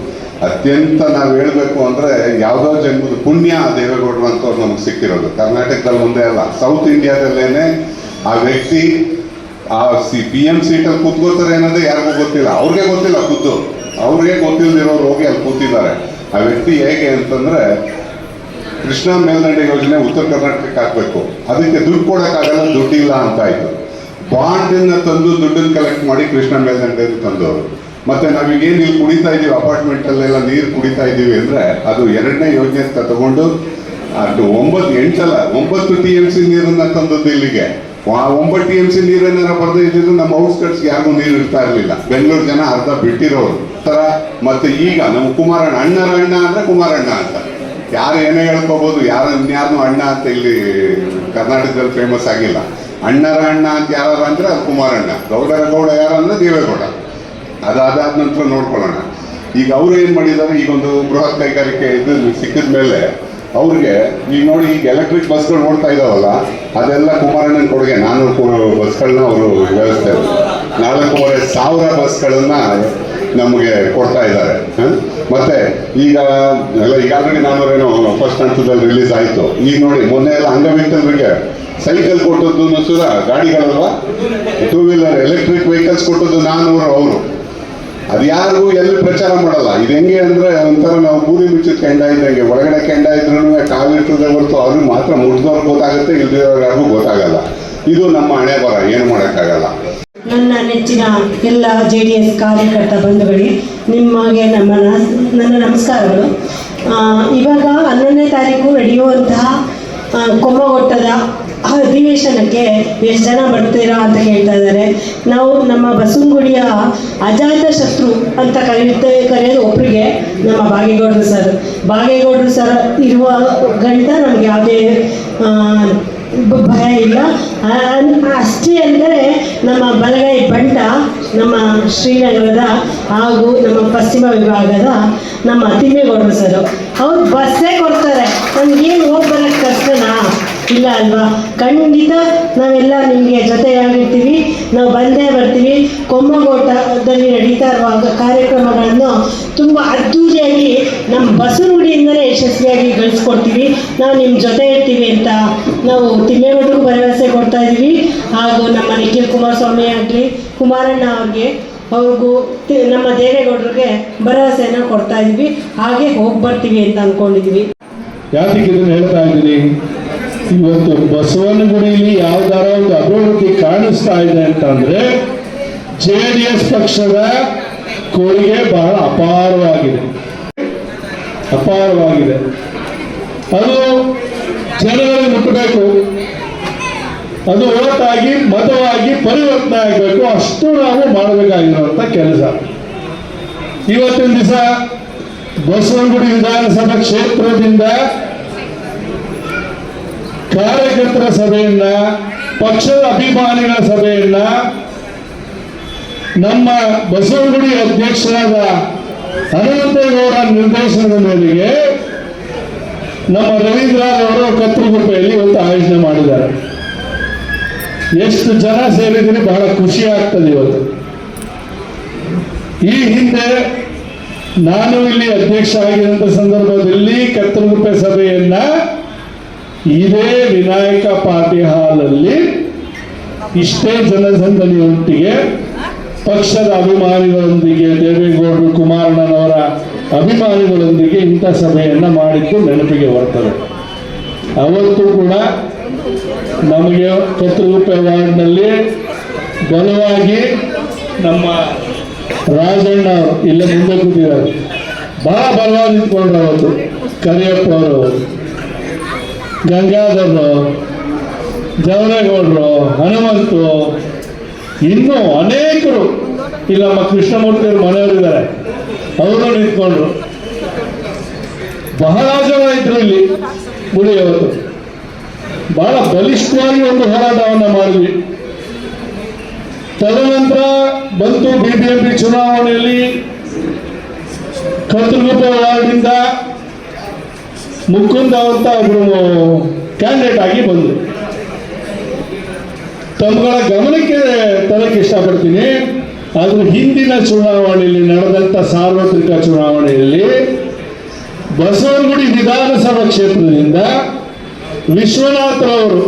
ಅತ್ಯಂತ ನಾವು ಹೇಳಬೇಕು ಅಂದರೆ ಯಾವುದೋ ಜನ್ಮದ ಪುಣ್ಯ ದೇವೇಗೌಡರು ಅಂತವ್ರು ನಮ್ಗೆ ಸಿಕ್ಕಿರೋದು. ಕರ್ನಾಟಕದಲ್ಲಿ ಒಂದೇ ಅಲ್ಲ, ಸೌತ್ ಇಂಡಿಯಾದಲ್ಲೇ ಆ ವ್ಯಕ್ತಿ ಆ PM ಸೀಟಲ್ಲಿ ಕೂತ್ಕೋತಾರೆ ಅನ್ನೋದೇ ಯಾರಿಗೂ ಗೊತ್ತಿಲ್ಲ. ಅವ್ರಿಗೆ ಗೊತ್ತಿಲ್ಲ, ಅವ್ರಿಗೆ ಗೊತ್ತಿಲ್ಲದಿರೋರು ಹೋಗಿ ಅಲ್ಲಿ ಕೂತಿದ್ದಾರೆ. ಆ ವ್ಯಕ್ತಿ ಹೇಗೆ ಅಂತಂದರೆ, ಕೃಷ್ಣಾ ಮೇಲ್ದಂಡೆ ಯೋಜನೆ ಉತ್ತರ ಕರ್ನಾಟಕಕ್ಕೆ ಹಾಕಬೇಕು, ಅದಕ್ಕೆ ದುಡ್ಡು ಕೊಡೋಕ್ಕಾಗಲ್ಲ, ದುಡ್ಡಿಲ್ಲ ಅಂತ ಆಯಿತು. ಬಾಂಡನ್ನು ತಂದು ದುಡ್ಡನ್ನು ಕಲೆಕ್ಟ್ ಮಾಡಿ ಕೃಷ್ಣಾ ಮೇಲ್ದಂಡೆ ತಂದವರು. ಮತ್ತು ನಾವೀಗೇನು ಇಲ್ಲಿ ಕುಡಿತಾ ಇದ್ದೀವಿ, ಅಪಾರ್ಟ್ಮೆಂಟಲ್ಲೆಲ್ಲ ನೀರು ಕುಡಿತಾ ಇದ್ದೀವಿ ಅಂದರೆ ಅದು 2ನೇ ಯೋಜನೆ ತಗೊಂಡು ಅದು 9 TMC ನೀರನ್ನು ತಂದದ್ದು ಇಲ್ಲಿಗೆ. 9 TMC ನೀರನ್ನ ಬರೆದು ಇದ್ದಿದ್ದು ನಮ್ಮ ಔಟ್ಸ್ಕಟ್ಸ್ಗೆ ಯಾರಿಗೂ ನೀರು ಇರ್ತಾ ಇರಲಿಲ್ಲ. ಬೆಂಗಳೂರು ಜನ ಅರ್ಧ ಬಿಟ್ಟಿರೋರು ಥರ. ಮತ್ತು ಈಗ ನಮ್ಮ ಕುಮಾರಣ್ಣ, ಅಣ್ಣರ ಅಣ್ಣ ಅಂದರೆ ಕುಮಾರಣ್ಣ ಅಂತ. ಯಾರು ಏನೇ ಹೇಳ್ಕೋಬೋದು, ಇನ್ಯಾರನ್ನೂ ಅಣ್ಣ ಅಂತ ಇಲ್ಲಿ ಕರ್ನಾಟಕದಲ್ಲಿ ಫೇಮಸ್ ಆಗಿಲ್ಲ. ಅಣ್ಣರ ಅಣ್ಣ ಅಂತ ಯಾರು ಅಂದರೆ ಅದು ಕುಮಾರಣ್ಣ. ಗೌಡರ ಗೌಡ ಯಾರು ಅಂದರೆ ದೇವೇಗೌಡ. ಅದಾದ ನಂತರ ನೋಡ್ಕೊಳ್ಳೋಣ. ಈಗ ಅವರು ಏನು ಮಾಡಿದ್ದಾರೆ, ಈಗೊಂದು ಬೃಹತ್ ಕೈಗಾರಿಕೆ ಇದು ಸಿಕ್ಕಿದ ಮೇಲೆ ಅವ್ರಿಗೆ ಈಗ ನೋಡಿ, ಈಗ ಎಲೆಕ್ಟ್ರಿಕ್ ಬಸ್ಗಳು ನೋಡ್ತಾ ಇದ್ದಾವಲ್ಲ, ಅದೆಲ್ಲ ಕುಮಾರಣ್ಣನ ಕೊಡುಗೆ. 400 ಬಸ್ಗಳನ್ನ ಅವರು ವ್ಯವಸ್ಥೆ 4,500 ಬಸ್ಗಳನ್ನ ನಮಗೆ ಕೊಡ್ತಾ ಇದ್ದಾರೆ. ಮತ್ತೆ ಈಗ ಈಗಾಗಲೇ 400 ಫಸ್ಟ್ ಹಂತದಲ್ಲಿ ರಿಲೀಸ್ ಆಯಿತು. ಈಗ ನೋಡಿ, ಮೊನ್ನೆ ಎಲ್ಲ ಅಂಗವಿಕಲರಿಗೆ ಸೈಕಲ್ ಕೊಟ್ಟದ್ದು ಸುರ ಗಾಡಿಗಳಲ್ವ, 2 ವೀಲರ್ ಎಲೆಕ್ಟ್ರಿಕ್ ವೆಹಿಕಲ್ಸ್ ಕೊಟ್ಟದ್ದು 400 ಅವರು. ಅದು ಯಾರಿಗೂ ಎಲ್ಲಿ ಪ್ರಚಾರ ಮಾಡಲ್ಲ. ಇದು ಹೆಂಗೆ ಅಂದರೆ ಒಂಥರ ನಾವು ಬೂದಿ ಮುಚ್ಚಿದ ಕೆಂಡ ಇದ್ದಂಗೆ, ಒಳಗಡೆ ಕೆಂಡ ಇದ್ರೂ ಕಾವಿರ್ತದೆ ಹೊರತು ಅವ್ರಿಗೆ ಮಾತ್ರ ಮುಟ್ಟಿದವ್ರಿಗೆ ಗೊತ್ತಾಗುತ್ತೆ, ಇಲ್ದಿರೋರು ಯಾರಿಗೂ ಗೊತ್ತಾಗಲ್ಲ. ಇದು ನಮ್ಮ ಹಣೆ ಬರ, ಏನು ಮಾಡೋಕ್ಕಾಗಲ್ಲ. ನನ್ನ ನೆಚ್ಚಿನ ಎಲ್ಲ JDS ಕಾರ್ಯಕರ್ತ ಬಂಧುಗಳಿಗೆ ನಿಮಗೆ ನನ್ನ ನಮಸ್ಕಾರಗಳು. ಇವಾಗ 11ನೇ ತಾರೀಕು ನಡೆಯುವಂತಹ ಕೊಮ್ಮಗೊಟ್ಟದ ಅಧಿವೇಶನಕ್ಕೆ ಎಷ್ಟು ಜನ ಬರ್ತೀರಾ ಅಂತ ಕೇಳ್ತಾ ಇದ್ದಾರೆ. ನಾವು ನಮ್ಮ ಬಸವನಗುಡಿಯ ಅಜಾತ ಶತ್ರು ಅಂತ ಕರೆಯೋದು ಒಬ್ಬರಿಗೆ ನಮ್ಮ ಬಾಗೇಗೌಡರು ಸರ್ ಇರುವ ಗಂಟ ನಮಗೆ ಯಾವುದೇ ಭಯ ಇಲ್ಲ. ಅಷ್ಟೇ ಅಂದರೆ ನಮ್ಮ ಬಲಗೈ ಬಂಟ ನಮ್ಮ ಶ್ರೀನಗರದ ಹಾಗೂ ನಮ್ಮ ಪಶ್ಚಿಮ ವಿಭಾಗದ ನಮ್ಮ ತಿಮ್ಮೇಗೌಡರು ಸರ್, ಅವ್ರು ಬಸ್ಸೇ ಕೊಡ್ತಾರೆ. ನಮಗೇನು ಹೋಗಿ ಬರೋಕ್ಕೆ ಕಷ್ಟನಾ? ಇಲ್ಲ ಅಲ್ವಾ? ಖಂಡಿತ ನಾವೆಲ್ಲ ನಿಮಗೆ ಜೊತೆಯಾಗಿರ್ತೀವಿ, ನಾವು ಬಂದೇ ಬರ್ತೀವಿ. ಕೊಮ್ಮಗೋಟದಲ್ಲಿ ನಡೀತಾ ಇರುವ ಕಾರ್ಯಕ್ರಮಗಳನ್ನು ತುಂಬ ಅದ್ದೂರಿಯಾಗಿ ನಮ್ಮ ಬಸವನಗುಡಿಯಿಂದಲೇ ಯಶಸ್ವಿಯಾಗಿ ಗಳಿಸ್ಕೊಡ್ತೀವಿ. ನಾವು ನಿಮ್ಮ ಜೊತೆ ಇರ್ತೀವಿ ಅಂತ ನಾವು ತಿಮ್ಮೇಗೌಡರಿಗೂ ಭರವಸೆ ಕೊಡ್ತಾ ಇದ್ದೀವಿ. ಹಾಗೂ ನಮ್ಮ ನಿಖಿಲ್ ಕುಮಾರಸ್ವಾಮಿ ಆಗಲಿ, ಕುಮಾರಣ್ಣ ಅವ್ರಿಗೂ ನಮ್ಮ ದೇವೇಗೌಡರಿಗೆ ಭರವಸೆಯನ್ನು ಕೊಡ್ತಾ ಇದ್ದೀವಿ. ಹಾಗೆ ಹೋಗಿ ಬರ್ತೀವಿ ಅಂತ ಅಂದ್ಕೊಂಡಿದ್ದೀವಿ. ಯಾತಕ್ಕೆ ಇದನ್ನು ಹೇಳ್ತಾ ಇದ್ದೀನಿ, ಇವತ್ತು ಬಸವನಗುಡಿಯಲ್ಲಿ ಯಾವ್ದಾರ ಒಂದು ಅಭಿವೃದ್ಧಿ ಕಾಣಿಸ್ತಾ ಇದೆ ಅಂತಂದ್ರೆ JDS ಪಕ್ಷದ ಕೊಡುಗೆ ಬಹಳ ಅಪಾರವಾಗಿದೆ. ಅದು ಜನಗಳಿಗೆ ಮುಟ್ಟಬೇಕು, ಅದು ಓಟಾಗಿ ಮತವಾಗಿ ಪರಿವರ್ತನೆ ಆಗಬೇಕು. ಅಷ್ಟು ನಾವು ಮಾಡಬೇಕಾಗಿರುವಂಥ ಕೆಲಸ. ಇವತ್ತಿನ ದಿವಸ ಬಸವನಗುಡಿ ವಿಧಾನಸಭಾ ಕ್ಷೇತ್ರದಿಂದ ಕಾರ್ಯಕರ್ತರ ಸಭೆಯನ್ನ, ಪಕ್ಷದ ಅಭಿಮಾನಿಗಳ ಸಭೆಯನ್ನ ನಮ್ಮ ಬಸವನಗುಡಿ ಅಧ್ಯಕ್ಷರಾದ ಹನುಮಂತೇಗೌಡ ನಿರ್ದೇಶನದ ಮೇರೆಗೆ ನಮ್ಮ ರವೀಂದ್ರರವರು ಕತ್ತಲಗುಪ್ಪೆಯಲ್ಲಿ ಇವತ್ತು ಆಯೋಜನೆ ಮಾಡಿದ್ದಾರೆ. ಎಷ್ಟು ಜನ ಸೇರಿದ್ರೆ ಬಹಳ ಖುಷಿ ಆಗ್ತದೆ. ಇವತ್ತು ಈ ಹಿಂದೆ ನಾನು ಇಲ್ಲಿ ಅಧ್ಯಕ್ಷ ಆಗಿರುವಂಥ ಸಂದರ್ಭದಲ್ಲಿ ಕತ್ತಲಗುಪ್ಪೆ ಸಭೆಯನ್ನ ಇದೇ ವಿನಾಯಕ ಪಾರ್ಟಿ ಹಾಲಲ್ಲಿ ಇಷ್ಟೇ ಜನಸಂದಣಿಯೊಟ್ಟಿಗೆ ಪಕ್ಷದ ಅಭಿಮಾನಿಗಳೊಂದಿಗೆ, ದೇವೇಗೌಡರು ಕುಮಾರಣ್ಣನವರ ಅಭಿಮಾನಿಗಳೊಂದಿಗೆ ಇಂಥ ಸಭೆಯನ್ನು ಮಾಡಿದ್ದು ನೆನಪಿಗೆ ಬರ್ತದೆ. ಅವತ್ತು ಕೂಡ ನಮಗೆ ಕತ್ತಲಗುಪ್ಪೆ ವಾರ್ಡ್ನಲ್ಲಿ ಬಲವಾಗಿ ನಮ್ಮ ರಾಜಣ್ಣ ಇಲ್ಲೇ ಮುಂದೆ ಕೂತಿದ್ದಾರೆ, ಬಹಳ ಬಲವಾಗಿ ನಿಂತ್ಕೊಂಡ್ರು. ಅವತ್ತು ಕರಿಯಪ್ಪ ಅವರು, ಗಂಗಾಧರರು, ಜವರೇಗೌಡರು, ಹನುಮಂತು, ಇನ್ನೂ ಅನೇಕರು ಇಲ್ಲಿ ನಮ್ಮ ಕೃಷ್ಣಮೂರ್ತಿ ಅವ್ರ ಮನೆಯವರಿದ್ದಾರೆ, ಅವರು ನಿಂತ್ಕೊಂಡ್ರು. ಬಹಳ ಜನ ಇದ್ರು ಇಲ್ಲಿ ಗುಡಿ ಅವತ್ತು. ಬಹಳ ಬಲಿಷ್ಠವಾಗಿ ಒಂದು ಹೋರಾಟವನ್ನು ಮಾಡಿದ್ವಿ. ತದನಂತರ ಬಂತು ಬಿಬಿಎಂಪಿ ಚುನಾವಣೆಯಲ್ಲಿ ಕರ್ತೃಗುಪ್ಪೆ ವಾರ್ಡಿಂದ ಮುಕುಂದ ಅಂತ ಒಬ್ರು ಕ್ಯಾಂಡಿಡೇಟ್ ಆಗಿ ಬಂದರು. ತಮ್ಮಗಳ ಗಮನಕ್ಕೆ ತರಕ್ಕೆ ಇಷ್ಟಪಡ್ತೀನಿ. ಆದ್ರೆ ಹಿಂದಿನ ಚುನಾವಣೆಯಲ್ಲಿ ನಡೆದಂತ ಸಾರ್ವತ್ರಿಕ ಚುನಾವಣೆಯಲ್ಲಿ ಬಸವನಗುಡಿ ವಿಧಾನಸಭಾ ಕ್ಷೇತ್ರದಿಂದ ವಿಶ್ವನಾಥರವರು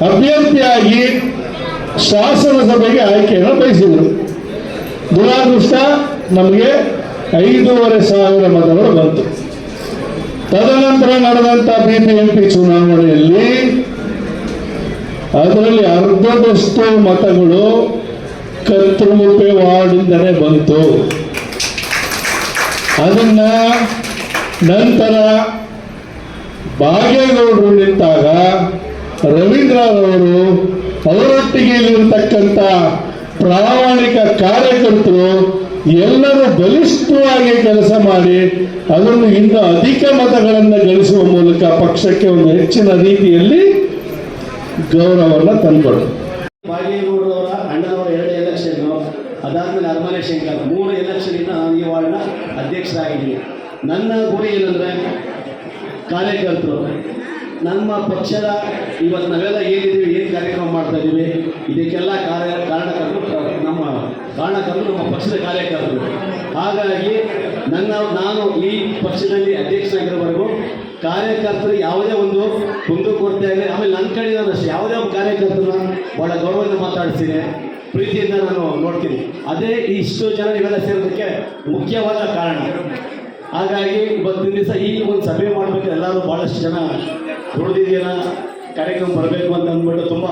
ಅಭ್ಯರ್ಥಿಯಾಗಿ ಶಾಸನ ಸಭೆಗೆ ಆಯ್ಕೆಯನ್ನು ಬಯಸಿದರು. ದುರಾದೃಷ್ಟ ನಮಗೆ 5,500 ಮತಗಳು ಬಂತು. ತದನಂತರ ನಡೆದಂತ ಬಿಬಿಎಂಪಿ ಚುನಾವಣೆಯಲ್ಲಿ ಅದರಲ್ಲಿ ಅರ್ಧದಷ್ಟು ಮತಗಳು ಕರ್ತೃಗುಪ್ಪೆ ವಾರ್ಡಿಂದಲೇ ಬಂತು. ಅದನ್ನ ನಂತರ ಬಾಗೇಗೌಡರು ನಿಂತಾಗ ರವೀಂದ್ರರವರು ಅವರೊಟ್ಟಿಗೆ ಇಲ್ಲಿರ್ತಕ್ಕಂಥ ಪ್ರಾಮಾಣಿಕ ಕಾರ್ಯಕರ್ತರು ಎಲ್ಲರೂ ಬಲಿಷ್ಠವಾಗಿ ಕೆಲಸ ಮಾಡಿ ಅದನ್ನು ಇನ್ನೂ ಅಧಿಕ ಮತಗಳನ್ನು ಗಳಿಸುವ ಮೂಲಕ ಪಕ್ಷಕ್ಕೆ ಒಂದು ಹೆಚ್ಚಿನ ರೀತಿಯಲ್ಲಿ ಗೌರವವನ್ನು ತಂದ್ಕೊಡು. ಬಾಗೇಗೌಡರವರ ಅಣ್ಣನವರ 2 ಎಲೆಕ್ಷನ್, ಅದಾದ್ಮೇಲೆ ಅರಮನೆ ಶಂಕರ್ 3 ಎಲೆಕ್ಷನ್ ನಾನು ಈ ವಾರ್ಡ್ನ ಅಧ್ಯಕ್ಷರಾಗಿದ್ದೀನಿ. ನನ್ನ ಗುರಿ ಏನಂದರೆ ಕಾರ್ಯಕರ್ತರು ನಮ್ಮ ಪಕ್ಷದ ಇವತ್ತು ನಾವೆಲ್ಲ ಏನಿದ್ದೀವಿ, ಏನು ಕಾರ್ಯಕ್ರಮ ಮಾಡ್ತಾ ಇದ್ದೀವಿ, ಇದಕ್ಕೆಲ್ಲ ಕಾರಣಕರ್ತರು ನಮ್ಮ ಪಕ್ಷದ ಕಾರ್ಯಕರ್ತರು. ಹಾಗಾಗಿ ನಾನು ಈ ಪಕ್ಷದಲ್ಲಿ ಅಧ್ಯಕ್ಷರಾಗಿರೋವರೆಗೂ ಕಾರ್ಯಕರ್ತರು ಯಾವುದೇ ಒಂದು ಕುಂದುಕೊರತೆ ಆಗಲಿ, ಆಮೇಲೆ ನನ್ನ ಕಡೆ ನಾನು ಅಷ್ಟೇ ಯಾವುದೇ ಒಂದು ಕಾರ್ಯಕರ್ತರನ್ನ ಭಾಳ ಗೌರವದಿಂದ ಮಾತಾಡ್ತೀನಿ, ಪ್ರೀತಿಯಿಂದ ನಾನು ನೋಡ್ತೀನಿ. ಅದೇ ಇಷ್ಟು ಜನ ಇವೆಲ್ಲ ಸೇರೋದಕ್ಕೆ ಮುಖ್ಯವಾದ ಕಾರಣ. ಹಾಗಾಗಿ ಇವತ್ತಿನ ದಿವಸ ಈ ಒಂದು ಸಭೆ ಮಾಡಬೇಕು, ಎಲ್ಲರೂ ಭಾಳಷ್ಟು ಜನ ದುಡಿದಿದ್ದೀರ ಕಾರ್ಯಕ್ರಮ ಬರಬೇಕು ಅಂತ ಅಂದ್ಬಿಟ್ಟು ತುಂಬ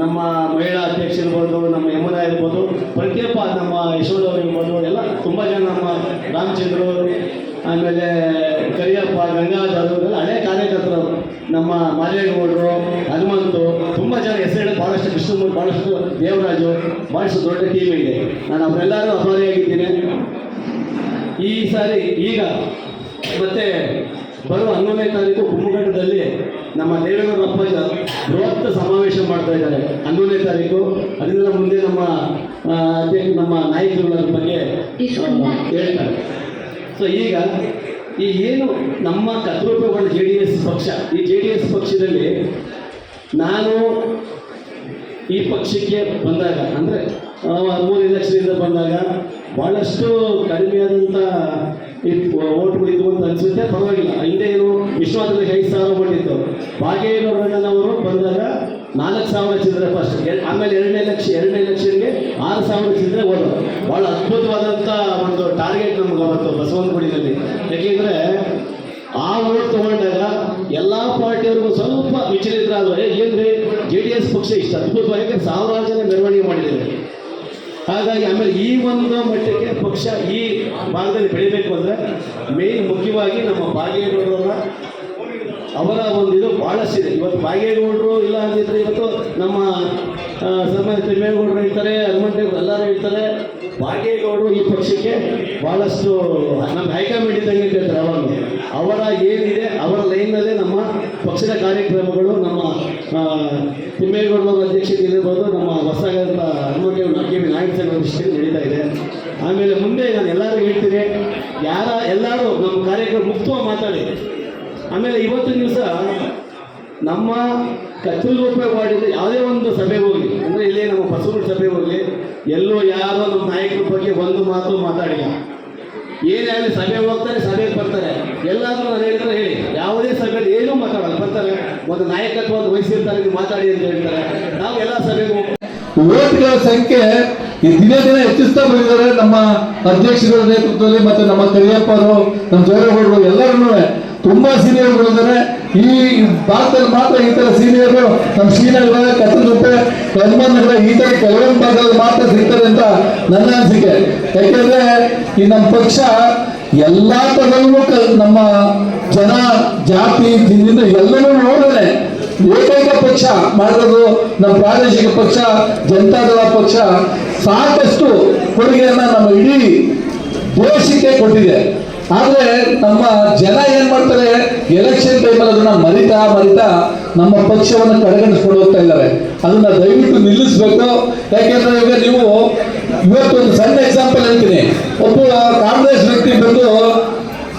ನಮ್ಮ ಮಹಿಳಾ ಅಧ್ಯಕ್ಷ ಇರ್ಬೋದು, ನಮ್ಮ ಯಮುನಾ ಇರ್ಬೋದು, ಪ್ರತಿಯೊಬ್ಬ ನಮ್ಮ ಯಶೋಧವ್ರು ಇರ್ಬೋದು, ಎಲ್ಲ ತುಂಬ ಜನ ನಮ್ಮ ರಾಮಚಂದ್ರು, ಆಮೇಲೆ ಕರಿಯಪ್ಪ, ಗಂಗಾಧರ್ ಎಲ್ಲ ಹಳೆ ಕಾರ್ಯಕರ್ತರು, ನಮ್ಮ ಮಾದೇಗೌಡರು, ಹನುಮಂತು, ತುಂಬ ಜನ ಹೆಸರು ಭಾಳಷ್ಟು, ಕೃಷ್ಣಮೂರ್ತಿ, ಭಾಳಷ್ಟು ದೇವರಾಜು, ಭಾಳಷ್ಟು ದೊಡ್ಡ ಟೀಮ್ ಇದೆ. ನಾನು ಅವರೆಲ್ಲರೂ ಅಭಾರಿಯಾಗಿದ್ದೀನಿ. ಈ ಸಾರಿ ಈಗ ಮತ್ತೆ ಬರುವ 11ನೇ ತಾರೀಕು ಕುಮ್ಮಘಟ್ಟದಲ್ಲಿ ನಮ್ಮ ದೇವೇಗೌಡ ಅಪ್ಪಾಜಿ ಬೃಹತ್ ಸಮಾವೇಶ ಮಾಡ್ತಾ ಇದ್ದಾರೆ 11ನೇ ತಾರೀಕು. ಅದರಿಂದ ಮುಂದೆ ನಮ್ಮ ನಾಯಕರುಗಳ ಬಗ್ಗೆ ಹೇಳ್ತಾರೆ. ಸೊ ಈಗ ಈ ಏನು ನಮ್ಮ ಕರ್ತೃತ್ವಗಳ JDS ಪಕ್ಷ, ಈ JDS ಪಕ್ಷದಲ್ಲಿ ನಾನು ಈ ಪಕ್ಷಕ್ಕೆ ಬಂದಾಗ ಅಂದರೆ 3 ಎಲೆಕ್ಷನಿಂದ ಬಂದಾಗ ಭಾಳಷ್ಟು ಕಡಿಮೆಯಾದಂಥ ಓಟ್ಗಳಿದ್ವು ಅಂತ ಅನಿಸುತ್ತೆ. ಪರವಾಗಿಲ್ಲ, ಹಿಂದೆ ಏನು ವಿಶ್ವಾಸದಲ್ಲಿ 5,000 ಓಟಿತ್ತು. ಬಾಗೇಗೌಡರಣ್ಣನವರು ಬಂದಾಗ 4,000 ಚಿಲ್ಲರೆ ಫಸ್ಟ್, ಆಮೇಲೆ ಎರಡನೇ ಎಲೆಕ್ಷನ್ಗೆ 6,000 ಚಿಲ್ಲರೆ ಓಟು. ಭಾಳ ಅದ್ಭುತವಾದಂಥ ಒಂದು ಟಾರ್ಗೆಟ್ ನಮ್ಗೆ ಅವತ್ತು ಬಸವನಗುಡಿನಲ್ಲಿ. ಯಾಕೆಂದರೆ ಆ ಓಟ್ ತೊಗೊಂಡಾಗ ಎಲ್ಲ ಪಾರ್ಟಿಯವ್ರಿಗೂ ಸ್ವಲ್ಪ ವಿಚಲಿತರಾದರೆ ಏನ್ರಿ JDS ಪಕ್ಷ ಇಷ್ಟ ಅದ್ಭುತವಾಗಿ, ಯಾಕಂದ್ರೆ 1,000 ಜನ ಮೆರವಣಿಗೆ ಮಾಡಿದ್ದಾರೆ. ಹಾಗಾಗಿ ಆಮೇಲೆ ಈ ಒಂದು ಮಟ್ಟಕ್ಕೆ ಪಕ್ಷ ಈ ಭಾಗದಲ್ಲಿ ಬೆಳಿಬೇಕು ಅಂದರೆ ಮೇನ್ ಮುಖ್ಯವಾಗಿ ನಮ್ಮ ಬಾಗೇಗೌಡರವರ ಅವರ ಒಂದು ಇದು ಭಾಳಷ್ಟಿದೆ. ಇವತ್ತು ಬಾಗೇಗೌಡರು ಇಲ್ಲ ಅಂದಿದ್ರೆ ಇವತ್ತು ನಮ್ಮ ಸನ್ಮಾನ್ಯ ತಿಮ್ಮೇಗೌಡರು ಇರ್ತಾರೆ, ಹನುಮಂತೇಗೌಡರು ಎಲ್ಲರೂ ಇರ್ತಾರೆ. ಬಾಗೇಗೌಡರು ಈ ಪಕ್ಷಕ್ಕೆ ಭಾಳಷ್ಟು ನಮ್ಮ ಹೈಕಮಾಂಡ್ ಇದ್ದಂಗೆ ಇರ್ತಾರೆ. ಅವರ ಏನಿದೆ ಅವರ ಲೈನ್ನಲ್ಲೇ ನಮ್ಮ ಪಕ್ಷದ ಕಾರ್ಯಕ್ರಮಗಳು, ನಮ್ಮ ತಿಮ್ಮೇಗೌಡರ ಅಧ್ಯಕ್ಷತೆ ಇರ್ಬೋದು, ನಮ್ಮ ಹೊಸದಾದಂಥ ಹನುಮಂತೇಗೌಡ ನಾಯಕ ಸಂಘ ನಡೀತಾ ಇದೆ. ಆಮೇಲೆ ಮುಂದೆ ನಾನು ಎಲ್ಲರೂ ಹೇಳ್ತೀನಿ, ಎಲ್ಲರೂ ನಮ್ಮ ಕಾರ್ಯಕ್ರಮ ಮುಕ್ತವಾಗಿ ಮಾತಾಡಿ. ಆಮೇಲೆ ಇವತ್ತಿನ ದಿವಸ ನಮ್ಮ ಕರ್ತೃಗುಪ್ಪೆ ವಾರ್ಡಿಂದ ಯಾವುದೇ ಒಂದು ಸಭೆ ಹೋಗಲಿ, ಅಂದರೆ ಇಲ್ಲಿ ನಮ್ಮ ಬಸವನಗುಡಿ ಸಭೆ ಹೋಗಲಿ, ಎಲ್ಲೋ ಯಾರೋ ನಮ್ಮ ನಾಯಕರ ಬಗ್ಗೆ ಒಂದು ಮಾತು ಮಾತಾಡಿಲ್ಲ. ಏನೇ ಆಗಲಿ ಸಭೆ ಹೋಗ್ತಾರೆ, ಸಭೆಗೆ ಬರ್ತಾರೆ, ಎಲ್ಲಾದರೂ ನಾನು ಹೇಳಿದ್ರೆ ಹೇಳಿ, ಯಾವುದೇ ಸಭೆಯಲ್ಲಿ ಏನೂ ಮಾತಾಡೋಲ್ಲ, ಬರ್ತಾರೆ, ಒಂದು ನಾಯಕತ್ವವನ್ನು ವಹಿಸಿರ್ತಾರೆ, ನೀವು ಮಾತಾಡಿ ಅಂತ ಹೇಳ್ತಾರೆ. ನಾವು ಎಲ್ಲ ಸಭೆಗೆ ಹೋಗ್ತೀವಿ. ಓಟ್ಗಳ ಸಂಖ್ಯೆ ದಿನೇ ದಿನ ಹೆಚ್ಚಿಸ್ತಾ ಬಂದಿದ್ದಾರೆ ನಮ್ಮ ಅಧ್ಯಕ್ಷರ ನೇತೃತ್ವದಲ್ಲಿ. ಮತ್ತೆ ನಮ್ಮ ಕರಿಯಪ್ಪರು, ನಮ್ಮ ದೇವೇಗೌಡರು ಎಲ್ಲರೂ ತುಂಬಾ ಸೀನಿಯರ್ಗಳಿದ್ದಾರೆ. ಈ ಭಾಗದಲ್ಲಿ ಮಾತ್ರ ಈ ತರ ಸೀನಿಯರು ನಮ್ಮ ಶ್ರೀನಗರ, ಕತ್ತಲಗುಪ್ಪೆ, ಹನುಮಂತನಗರ ಈ ತರ ಕೆಲವೊಂದು ಭಾಗದಲ್ಲಿ ಮಾತ್ರ ಸಿಗ್ತಾರೆ ಅಂತ ನನ್ನ ಅನಿಸಿಕೆ. ಯಾಕೆಂದ್ರೆ ಈ ನಮ್ಮ ಪಕ್ಷ ಎಲ್ಲಾ ತರಲ್ಲೂ ನಮ್ಮ ಜನ, ಜಾತಿ, ಜಿಲ್ಲೆಯಿಂದ ಎಲ್ಲರೂ ನೋಡಿದ್ರೆ ಏಕೈಕ ಪಕ್ಷ ಮಾಡಿರೋದು ನಮ್ಮ ಪ್ರಾದೇಶಿಕ ಪಕ್ಷ ಜನತಾದಳ ಪಕ್ಷ. ಸಾಕಷ್ಟು ಕೊಡುಗೆಯನ್ನ ನಮ್ಮ ಇಡೀ ದೇಶಕ್ಕೆ ಕೊಟ್ಟಿದೆ. ಆದ್ರೆ ನಮ್ಮ ಜನ ಏನ್ ಮಾಡ್ತಾರೆ, ಎಲೆಕ್ಷನ್ ಟೈಮಲ್ಲಿ ಅದನ್ನ ಮರಿತಾ ನಮ್ಮ ಪಕ್ಷವನ್ನು ಕಡೆಗಣಿಸ್ಕೊಂಡು ಹೋಗ್ತಾ ಇದ್ದಾರೆ. ಅದನ್ನ ದಯವಿಟ್ಟು ನಿಲ್ಲಿಸ್ಬೇಕು. ಯಾಕೆಂದ್ರೆ ಈಗ ನೀವು ಇವತ್ತೊಂದು ಸಣ್ಣ ಎಕ್ಸಾಂಪಲ್ ಹೇಳ್ತೀನಿ. ಒಬ್ಬ ಕಾಂಗ್ರೆಸ್ ವ್ಯಕ್ತಿ ಬಂದು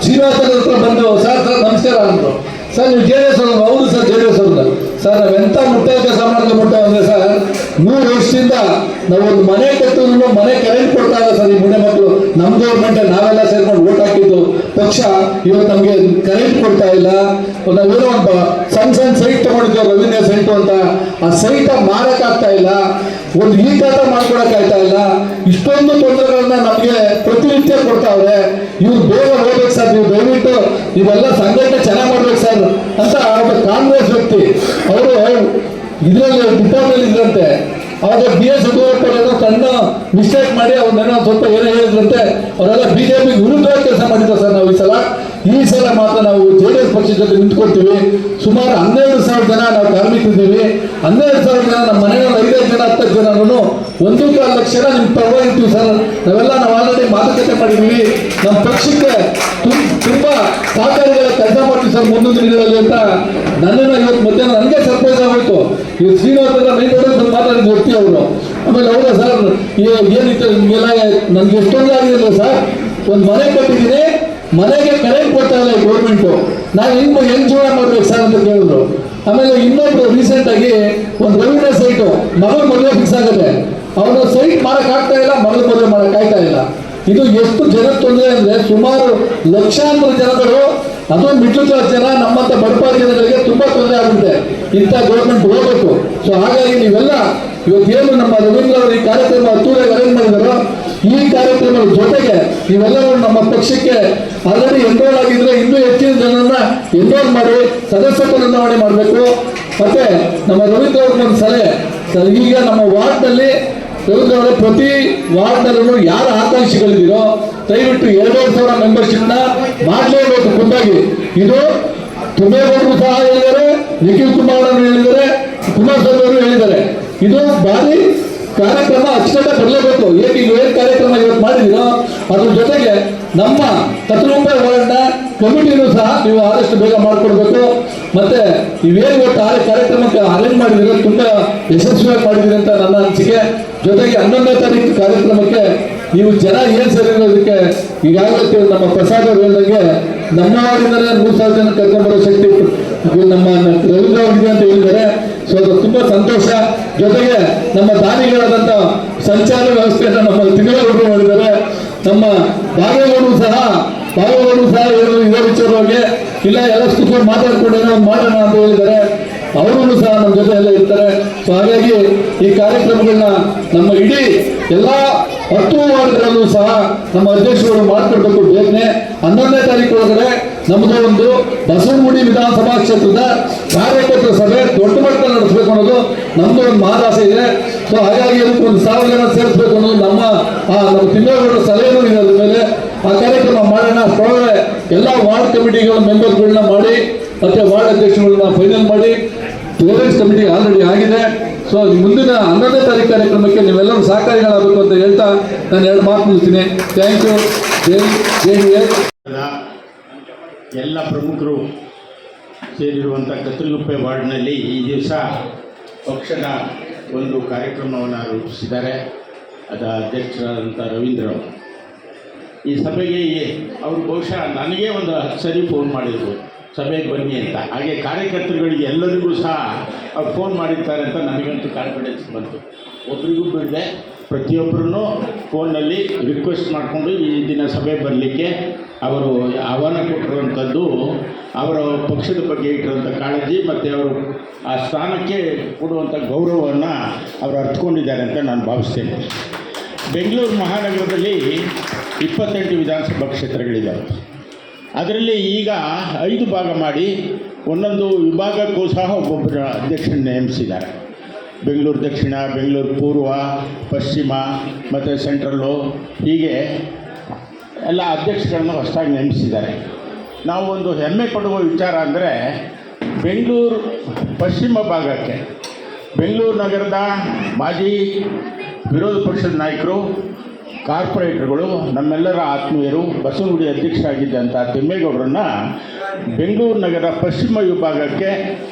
ಶ್ರೀನಿವಾಸನ ಹತ್ರ ಬಂದು ಸರ್ ನಮಸ್ಕಾರ ಅಂದ್ರು. ಸರ್ ನೀವು JDS ಅವ್ರು? ಹೌದು ಸರ್ JDS ಅವ್ರದ್ದು. ಸರ್ ನಾವೆಂತ ಮುಟ್ಟ ಕೆಲಸ ಮಾಡ್ಕೊಂಡ್ಬಿಟ್ಟ ಅಂದ್ರೆ ಸರ್ 3 ವರ್ಷದಿಂದ ನಾವೊಂದು ಮನೆ ಕಟ್ಟಿದ್ರು ಮನೆ ಕರೆಂಟ್ ಕೊಡ್ತಾ ಇಲ್ಲ ಸರ್. ಈ ಮುಂಡೆ ಮಕ್ಕಳು ನಮ್ಮ ಗೌರ್ಮೆಂಟ್ ನಾವೆಲ್ಲ ಸೇರ್ಕೊಂಡು ಓಟ್ ಹಾಕಿದ್ದು ಪಕ್ಷ ಇವತ್ತು ನಮಗೆ ಕರೆಂಟ್ ಕೊಡ್ತಾ ಇಲ್ಲ. ನಾವೇನೋ ಒಂದು ಸಣ್ಣ ಸೈಟ್ ತಗೊಂಡಿದ್ದೇವೆ ರವೀಂದ್ರ ಸೈಟು ಅಂತ, ಆ ಸೈಟ್ ಮಾರಕ್ಕಾಗ್ತಾ ಇಲ್ಲ, ಒಂದು ಈ ಖಾತೆ ಮಾಡ್ಕೊಳಕ್ ಆಗ್ತಾ ಇಲ್ಲ. ಇಷ್ಟೊಂದು ತೊಂದರೆಗಳನ್ನ ನಮಗೆ ಪ್ರತಿನಿತ್ಯ ಕೊಡ್ತಾವ್ರೆ. ಇವ್ರು ಬೇಗ ಹೋಗ್ಬೇಕು ಸರ್, ನೀವು ದಯವಿಟ್ಟು ಇವೆಲ್ಲ ಸಂಘಟನೆ ಚೆನ್ನಾಗಿ ಮಾಡ್ಬೇಕು ಸರ್ ಅಂತ ಒಬ್ಬ ಕಾಂಗ್ರೆಸ್ ವ್ಯಕ್ತಿ ಅವರು ಇದರಲ್ಲಿ ಡಿಪಾರ್ಟ್ಮೆಂಟ್ ಇದ್ರಂತೆ. ಅವಾಗ BS ಯಡಿಯೂರಪ್ಪ ಸಣ್ಣ ಮಿಸ್ಟೇಕ್ ಮಾಡಿ ಅವ್ರನ್ನೇನೋ ಸ್ವಲ್ಪ ಏನೋ ಹೇಳಿದ್ರಂತೆ. ಅವರೆಲ್ಲ BJP ವಿರುದ್ಧವಾಗಿ ಕೆಲಸ ಮಾಡಿದ್ದಾರೆ ಸರ್. ನಾವು ಈ ಸಲ ಮಾತ್ರ ನಾವು JDS ಪಕ್ಷದ ಜೊತೆ ನಿಂತ್ಕೊಳ್ತೀವಿ. ಸುಮಾರು 12,000 ಜನ ನಾವು ಕಾರ್ಮಿಕರಿದ್ದೀವಿ. 12,000 ಜನ ನಮ್ಮ ಮನೆಯಲ್ಲಿ 5 ಜನ 10 ಜನನು 1.25 ಲಕ್ಷ ನಿಮ್ಗೆ ಪರವಾಗಿರ್ತೀವಿ ಸರ್. ನಾವು ಆಲ್ರೆಡಿ ಮಾತುಕತೆ ಮಾಡಿದ್ದೀವಿ. ನಮ್ಮ ಪಕ್ಷಕ್ಕೆ ತುಂಬಾ ಸಹಕಾರಿಗಳ ಕೆಲಸ ಮಾಡ್ತೀವಿ ಸರ್ ಮುಂದಿನ ದಿನಗಳಲ್ಲಿ ಅಂತ ನನ್ನನ್ನು ಇವತ್ತು ಮಧ್ಯಾಹ್ನ ನನಗೆ ಸರ್ಪ್ರೈಸ್ ಆಗೋಯ್ತು. ಇವತ್ತು ಶ್ರೀನಿವಾಸನ ಮೈ ದೊಡ್ಡ ಮಾತಾಡಿದ ವ್ಯಕ್ತಿ ಅವರು. ಆಮೇಲೆ ಹೌದಾ ಸರ್ ಏನಿತ್ತು ನಿಮಗೆಲ್ಲ ನನ್ಗೆ ಎಷ್ಟೊಂದು ಆಗಿಲ್ಲ ಸರ್, ಒಂದು ಮನೆ ಕೊಟ್ಟಿದ್ದೀನಿ, ಮನೆಗೆ ಕರೆಂಟ್ ಕೊಡ್ತಾ ಇಲ್ಲ ಗೌರ್ಮೆಂಟು, ನಾವು ಹೆಂಗ್ ಜೀವನ ಮಾಡ್ಬೇಕು ಸರ್ ಅಂತ ಕೇಳಿದ್ರು. ಆಮೇಲೆ ಇನ್ನೊಬ್ರು ರೀಸೆಂಟ್ ಆಗಿ ಒಂದು ರವೀಂದ್ರ ಸೈಟು ಮಗಳು ಮದುವೆ ಫಿಕ್ಸ್ ಆಗುತ್ತೆ, ಅವನು ಸೈಟ್ ಮಾಡಕ್ ಆಗ್ತಾ ಇಲ್ಲ, ಮಗಳು ಮದುವೆ ಮಾಡಕ್ ಆಗ್ತಾ ಇಲ್ಲ. ಇದು ಎಷ್ಟು ಜನ ತೊಂದರೆ ಅಂದ್ರೆ ಸುಮಾರು ಲಕ್ಷಾಂತರ ಜನಗಳು, ಅದು ಮಿಡ್ಲ್ ಕ್ಲಾಸ್ ಜನ, ನಮ್ಮಂತ ಬಡಪಾರಿ ಜನಗಳಿಗೆ ತುಂಬಾ ತೊಂದರೆ ಆಗುತ್ತೆ. ಇಂಥ ಗೌರ್ಮೆಂಟ್ ಹೋಗ್ಬೇಕು. ಸೊ ಹಾಗಾಗಿ ನೀವೆಲ್ಲ ಇವತ್ತೇನು ನಮ್ಮ ರವೀಂದ್ರ ಅವರು ಈ ಕಾರ್ಯಕ್ರಮ ಹತ್ತೂರಾಗಿ ಅರೇಂಜ್ ಮಾಡಿದಾರೋ, ಈ ಕಾರ್ಯಕ್ರಮದ ಜೊತೆಗೆ ನೀವೆಲ್ಲರೂ ನಮ್ಮ ಪಕ್ಷಕ್ಕೆ ಆಲ್ರೆಡಿ ಎನ್ರೋಲ್ ಆಗಿದ್ರೆ ಇನ್ನೂ ಹೆಚ್ಚಿನ ಜನರನ್ನ ಎನ್ರೋಲ್ ಮಾಡಿ ಸದಸ್ಯತ್ವ ನೋಂದಣಿ ಮಾಡಬೇಕು. ಮತ್ತೆ ನಮ್ಮ ರವೀಂದ್ರ ಅವ್ರಿಗೆ ಒಂದು ಸಲಹೆ ಸರ್, ಈಗ ನಮ್ಮ ವಾರ್ಡ್ನಲ್ಲಿ ರವೀಂದ್ರ ಅವರ ಪ್ರತಿ ವಾರ್ಡ್ನಲ್ಲೂ ಯಾರು ಆಕಾಂಕ್ಷಿಗಳಿದ್ದೀರೋ ದಯವಿಟ್ಟು 2,000 ಮೆಂಬರ್ಶಿಪ್ನ ಮಾಡಲೇಬೇಕು ಖುದ್ದಾಗಿ. ಇದು ತುಮೇಗೌಡರು ಸಹ ಹೇಳಿದ್ದಾರೆ, ನಿಖಿಲ್ ಕುಮಾರ್ ಅವರು ಹೇಳಿದ್ದಾರೆ, ಕುಮಾರಸ್ವಾಮಿ ಅವರು ಹೇಳಿದ್ದಾರೆ. ಇದು ಭಾರಿ ಕಾರ್ಯಕ್ರಮ ಅಚ್ಚುಕಟ್ಟಾಗಿ ಬರಲೇಬೇಕು. ಏಕೆ ಏನು ಕಾರ್ಯಕ್ರಮ ಇವತ್ತು ಮಾಡಿದ್ದೀರೋ ಅದ್ರ ಜೊತೆಗೆ ನಮ್ಮ 10 ರೂಪಾಯಿ ವಾರ್ಡ್ನ ಕಮಿಟಿನೂ ಸಹ ನೀವು ಆದಷ್ಟು ಬೇಗ ಮಾಡಿಕೊಡ್ಬೇಕು. ಮತ್ತೆ ನೀವೇನು ಇವತ್ತು ಕಾರ್ಯಕ್ರಮಕ್ಕೆ ಅರೇಂಜ್ ಮಾಡಿದ್ದೀರೋ ತುಂಬಾ ಯಶಸ್ವಿಯಾಗಿ ಮಾಡಿದ್ದೀರಿ ಅಂತ ನನ್ನ ಅನಿಸಿಕೆ. ಜೊತೆಗೆ 11ನೇ ತಾರೀಕು ಕಾರ್ಯಕ್ರಮಕ್ಕೆ ನೀವು ಜನ ಏನ್ ಸೇರಿರೋದಕ್ಕೆ ಈಗಾಗಲೇ ನಮ್ಮ ಪ್ರಸಾದ್ ಅವರು ಹೇಳಿದಂಗೆ ನಮ್ಮ ವಾರ್ಡಿಂದಲೇ 3,000 ಜನ ಕರ್ಕೊಂಡ್ಬರೋ ಶಕ್ತಿ ನಮ್ಮ ರವೀಂದ್ರ ಅವರಿಗೆ ಅಂತ ಹೇಳಿದ್ದಾರೆ. ಸೊ ಅದು ತುಂಬಾ ಸಂತೋಷ. ಜೊತೆಗೆ ನಮ್ಮ ದಾನಿಗಳಾದಂಥ ಸಂಚಾರ ವ್ಯವಸ್ಥೆಯನ್ನು ನಮ್ಮ ತಿಂಗಳಗೌಡರು ಮಾಡಿದ್ದಾರೆ. ನಮ್ಮ ಬಾಗೇಗೌಡರು ಸಹ ಹೇಳಿದ್ರು ಇದೇ ವಿಚಾರವಾಗಿ ಇಲ್ಲ ಎಲ್ಲ ಕೂತ್ಕೊಂಡು ಮಾತಾಡ್ಕೊಂಡೇನೋ ಒಂದು ಮಾಡೋಣ ಅಂತ ಹೇಳಿದ್ದಾರೆ. ಅವರು ಸಹ ನಮ್ಮ ಜೊತೆ ಎಲ್ಲ ಇರ್ತಾರೆ. ಸೊ ಹಾಗಾಗಿ ಈ ಕಾರ್ಯಕ್ರಮಗಳನ್ನ ನಮ್ಮ ಇಡೀ ಎಲ್ಲ 10 ವಾರ್ಡ್ಗಳಲ್ಲೂ ಸಹ ನಮ್ಮ ಅಧ್ಯಕ್ಷರು ಮಾಡ್ಕೊಡ್ಬೇಕು. ಬೇಗನೆ 11ನೇ ತಾರೀಕು ಒಳಗಡೆ ನಮ್ಮದು ಒಂದು ಬಸವನಗುಡಿ ವಿಧಾನಸಭಾ ಕ್ಷೇತ್ರದ ಕಾರ್ಯಕರ್ತರ ಸಭೆ ದೊಡ್ಡ ಮಟ್ಟದಲ್ಲಿ ನಡೆಸಬೇಕು ಅನ್ನೋದು ನಮ್ದು ಒಂದು ಮಹಾದಾಸೆ ಇದೆ. ಸೊ ಹಾಗಾಗಿ ಅದಕ್ಕೆ 1,000 ಜನ ಸೇರಿಸಬೇಕು ಅನ್ನೋದು ನಮ್ಮ ತಿಮ್ಮೇಗೌಡರ ಸಲಹೆನೂ ಇದೆ. ಅದ್ರ ಮೇಲೆ ಆ ಕಾರ್ಯಕ್ರಮ ಮಾಡೋಣ. ಅಷ್ಟೊಳಗಡೆ ಎಲ್ಲ ವಾರ್ಡ್ ಕಮಿಟಿಗಳ ಮೆಂಬರ್ಗಳನ್ನ ಮಾಡಿ ಮತ್ತೆ ವಾರ್ಡ್ ಅಧ್ಯಕ್ಷಗಳನ್ನ ಫೈನಲ್ ಮಾಡಿ ಪೇರೆಂಟ್ಸ್ ಕಮಿಟಿ ಆಲ್ರೆಡಿ ಆಗಿದೆ. ಸೊ ಮುಂದಿನ 11ನೇ ತಾರೀಕು ಕಾರ್ಯಕ್ರಮಕ್ಕೆ ನೀವೆಲ್ಲರೂ ಸಹಕಾರಿಗಳಾಗಬೇಕು ಅಂತ ಹೇಳ್ತಾ ನಾನು 2 ಮಾತು ಮುಗಿಸ್ತೀನಿ. Thank you. JDS ಎಲ್ಲ ಪ್ರಮುಖರು ಸೇರಿರುವಂಥ ಕತ್ತಲಗುಪ್ಪೆ ವಾರ್ಡ್ನಲ್ಲಿ ಈ ದಿವಸ ಪಕ್ಷದ ಒಂದು ಕಾರ್ಯಕ್ರಮವನ್ನು ರೂಪಿಸಿದ್ದಾರೆ. ಅದರ ಅಧ್ಯಕ್ಷರಾದಂಥ ರವೀಂದ್ರ ಅವರು ಈ ಸಭೆಗೆ ಅವರು ಬಹುಶಃ ನನಗೆ ಒಂದು 10 ಸರಿ ಫೋನ್ ಮಾಡಿದ್ರು ಸಭೆಗೆ ಬನ್ನಿ ಅಂತ. ಹಾಗೆ ಕಾರ್ಯಕರ್ತರುಗಳಿಗೆ ಎಲ್ಲರಿಗೂ ಸಹ ಅವ್ರು ಫೋನ್ ಮಾಡಿರ್ತಾರೆ ಅಂತ ನನಗಂತೂ ಕಾನ್ಫಿಡೆನ್ಸ್ ಬಂತು. ಒಬ್ರಿಗೂ ಬಿಡದೆ ಪ್ರತಿಯೊಬ್ಬರೂ ಫೋನ್ನಲ್ಲಿ ರಿಕ್ವೆಸ್ಟ್ ಮಾಡಿಕೊಂಡು ಈ ದಿನ ಸಭೆ ಬರಲಿಕ್ಕೆ ಅವರು ಆಹ್ವಾನ ಕೊಟ್ಟಿರುವಂಥದ್ದು ಅವರ ಪಕ್ಷದ ಬಗ್ಗೆ ಇಟ್ಟಿರುವಂಥ ಕಾಳಜಿ ಮತ್ತು ಅವರು ಆ ಸ್ಥಾನಕ್ಕೆ ಕೊಡುವಂಥ ಗೌರವವನ್ನು ಅವರು ಅರ್ಥಕೊಂಡಿದ್ದಾರೆ ಅಂತ ನಾನು ಭಾವಿಸ್ತೇನೆ. ಬೆಂಗಳೂರು ಮಹಾನಗರದಲ್ಲಿ 28 ವಿಧಾನಸಭಾ ಕ್ಷೇತ್ರಗಳಿದ್ದಾವೆ. ಅದರಲ್ಲಿ ಈಗ 5 ಭಾಗ ಮಾಡಿ ಒಂದೊಂದು ವಿಭಾಗಕ್ಕೂ ಸಹ ಒಬ್ಬೊಬ್ಬರ ಅಧ್ಯಕ್ಷರನ್ನು ನೇಮಿಸಿದ್ದಾರೆ. ಬೆಂಗಳೂರು ದಕ್ಷಿಣ, ಬೆಂಗಳೂರು ಪೂರ್ವ, ಪಶ್ಚಿಮ ಮತ್ತು ಸೆಂಟ್ರಲ್ಲು, ಹೀಗೆ ಎಲ್ಲ ಅಧ್ಯಕ್ಷಗಳನ್ನು ಹೊಸದಾಗಿ ನೇಮಿಸಿದ್ದಾರೆ. ನಾವು ಒಂದು ಹೆಮ್ಮೆ ಪಡುವ ವಿಚಾರ ಅಂದರೆ ಬೆಂಗಳೂರು ಪಶ್ಚಿಮ ಭಾಗಕ್ಕೆ ಬೆಂಗಳೂರು ನಗರದ ಮಾಜಿ ವಿರೋಧ ಪಕ್ಷದ ನಾಯಕರು, ಕಾರ್ಪೊರೇಟರ್ಗಳು, ನಮ್ಮೆಲ್ಲರ ಆತ್ಮೀಯರು, ಬಸವನಗುಡಿ ಅಧ್ಯಕ್ಷರಾಗಿದ್ದಂಥ ತಿಮ್ಮೇಗೌಡರನ್ನ ಬೆಂಗಳೂರು ನಗರ ಪಶ್ಚಿಮ ವಿಭಾಗಕ್ಕೆ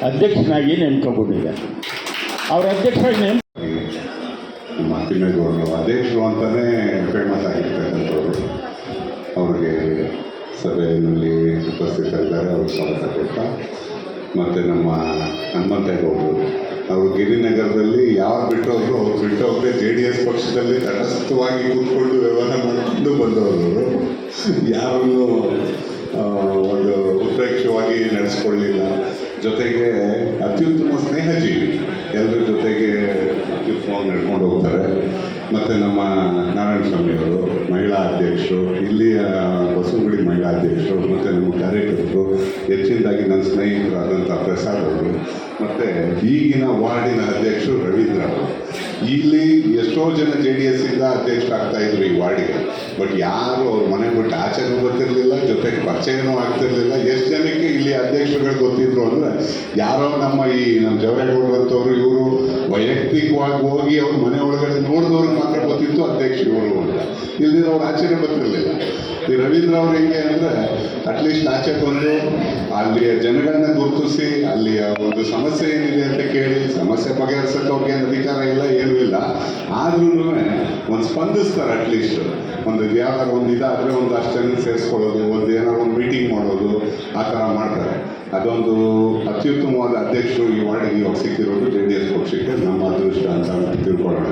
ಅಧ್ಯಕ್ಷನಾಗಿ ನೇಮಕಗೊಂಡಿದ್ದಾರೆ. ಅವರ ಅಧ್ಯಕ್ಷರಾಗಿ ನಮ್ಮ ತಿಮ್ಮೇಗೌಡರು ಅಧ್ಯಕ್ಷರು ಅಂತಲೇ ಫೇಮಸ್ ಆಗಿರ್ತಕ್ಕಂಥವ್ರು. ಅವ್ರಿಗೆ ಸಭೆಯಲ್ಲಿ ಉಪಸ್ಥಿತರಿದ್ದಾರೆ, ಅವರು ಸ್ವಾಗತ ಕೊಟ್ಟ. ಮತ್ತು ನಮ್ಮ ಹನುಮಂತೇಗೌಡರು ಅವರು ಗಿರಿನಗರದಲ್ಲಿ ಯಾರು ಬಿಟ್ಟೋದ್ರು ಅವ್ರು ಬಿಟ್ಟೋಗ್ರೆ JDS ಪಕ್ಷದಲ್ಲಿ ತಟಸ್ಥವಾಗಿ ಕೂತ್ಕೊಂಡು ವ್ಯವಹಾರ ಮಾಡಿಕೊಂಡು ಬಂದವರು, ಯಾರನ್ನು ಒಂದು ಉತ್ಪ್ರೇಕ್ಷವಾಗಿ ನಡೆಸ್ಕೊಳ್ಳಿಲ್ಲ. ಜೊತೆಗೆ ಅತ್ಯುತ್ತಮ ಸ್ನೇಹಜೀವಿ, ಎಲ್ಲರ ಜೊತೆಗೆ ಅತ್ಯುತ್ತಮವಾಗಿ ನಡ್ಕೊಂಡು ಹೋಗ್ತಾರೆ. ಮತ್ತು ನಮ್ಮ ನಾರಾಯಣ ಸ್ವಾಮಿಯವರು ಮಹಿಳಾ ಅಧ್ಯಕ್ಷರು, ಇಲ್ಲಿಯ ಬಸವನಗುಡಿ ಮಹಿಳಾ ಅಧ್ಯಕ್ಷರು, ಮತ್ತು ನಮ್ಮ ಕಾರ್ಯಕರ್ತರು, ಹೆಚ್ಚಿನದಾಗಿ ನನ್ನ ಸ್ನೇಹಿತರಾದಂಥ ಪ್ರಸಾದ್ ಅವರು, ಮತ್ತು ಈಗಿನ ವಾರ್ಡಿನ ಅಧ್ಯಕ್ಷರು ರವೀಂದ್ರ ಅವರು. ಇಲ್ಲಿ ಎಷ್ಟೋ ಜನ JDS ಇಂದ ಅಧ್ಯಕ್ಷರಾಗ್ತಾ ಇದ್ರು ಈ ವಾರ್ಡಿಗೆ. ಬಟ್ ಯಾರು ಅವ್ರ ಮನೆ ಬಿಟ್ಟು ಆಚೆನೂ ಗೊತ್ತಿರಲಿಲ್ಲ, ಜೊತೆಗೆ ಪರಿಚಯನೂ ಆಗ್ತಿರ್ಲಿಲ್ಲ. ಎಷ್ಟು ಜನಕ್ಕೆ ಇಲ್ಲಿ ಅಧ್ಯಕ್ಷರುಗಳು ಗೊತ್ತಿದ್ರು ಅಂದರೆ ಯಾರೋ ನಮ್ಮ ಜವರೇಗೌಡರಂಥವ್ರು, ಇವರು ವೈಯಕ್ತಿಕವಾಗಿ ಹೋಗಿ ಅವ್ರ ಮನೆ ಒಳಗಡೆ ನೋಡಿದವ್ರಿಗೆ ಮಾತ್ರ ಗೊತ್ತಿತ್ತು ಅಧ್ಯಕ್ಷ ಇವರು ಅಂತ. ಇಲ್ದಿರೋರು ಆಚೆನೇ ಗೊತ್ತಿರಲಿಲ್ಲ. ಈ ರವೀಂದ್ರ ಅವ್ರು ಹೆಂಗೆ ಅಂದರೆ ಅಟ್ಲೀಸ್ಟ್ ಆಚೆ ಬಂದು ಅಲ್ಲಿಯ ಜನಗಳನ್ನ ಗುರುತಿಸಿ ಅಲ್ಲಿಯ ಒಂದು ಸಮಸ್ಯೆ ಏನಿದೆ ಅಂತ ಕೇಳಿ ಸಮಸ್ಯೆ ಬಗೆಹರಿಸೋಕೆ ಅವ್ರಿಗೆ ಏನು ಅಧಿಕಾರ ಇಲ್ಲ, ಏನೂ ಇಲ್ಲ. ಆದ್ರೂ ಒಂದು ಸ್ಪಂದಿಸ್ತಾರೆ. ಅಟ್ಲೀಸ್ಟ್ ಒಂದು ಯಾವ್ದಾರು ಒಂದು ಇದಾದರೆ ಒಂದು ಅಷ್ಟು ಜನ ಸೇರಿಸ್ಕೊಳ್ಳೋದು, ಒಂದು ಏನಾದ್ರು ಒಂದು ಮೀಟಿಂಗ್ ಮಾಡೋದು, ಆ ಥರ ಮಾಡ್ತಾರೆ. ಅದೊಂದು ಅತ್ಯುತ್ತಮವಾದ ಅಧ್ಯಕ್ಷರು ಈ ವಾರ್ಡಿಗೆ ಇವಾಗ ಸಿಕ್ಕಿರೋದು JDS ಪಕ್ಷಕ್ಕೆ ನಮ್ಮ ಅದೃಷ್ಟ ಅಂತ ತಿಳ್ಕೊಳ್ಳೋಣ.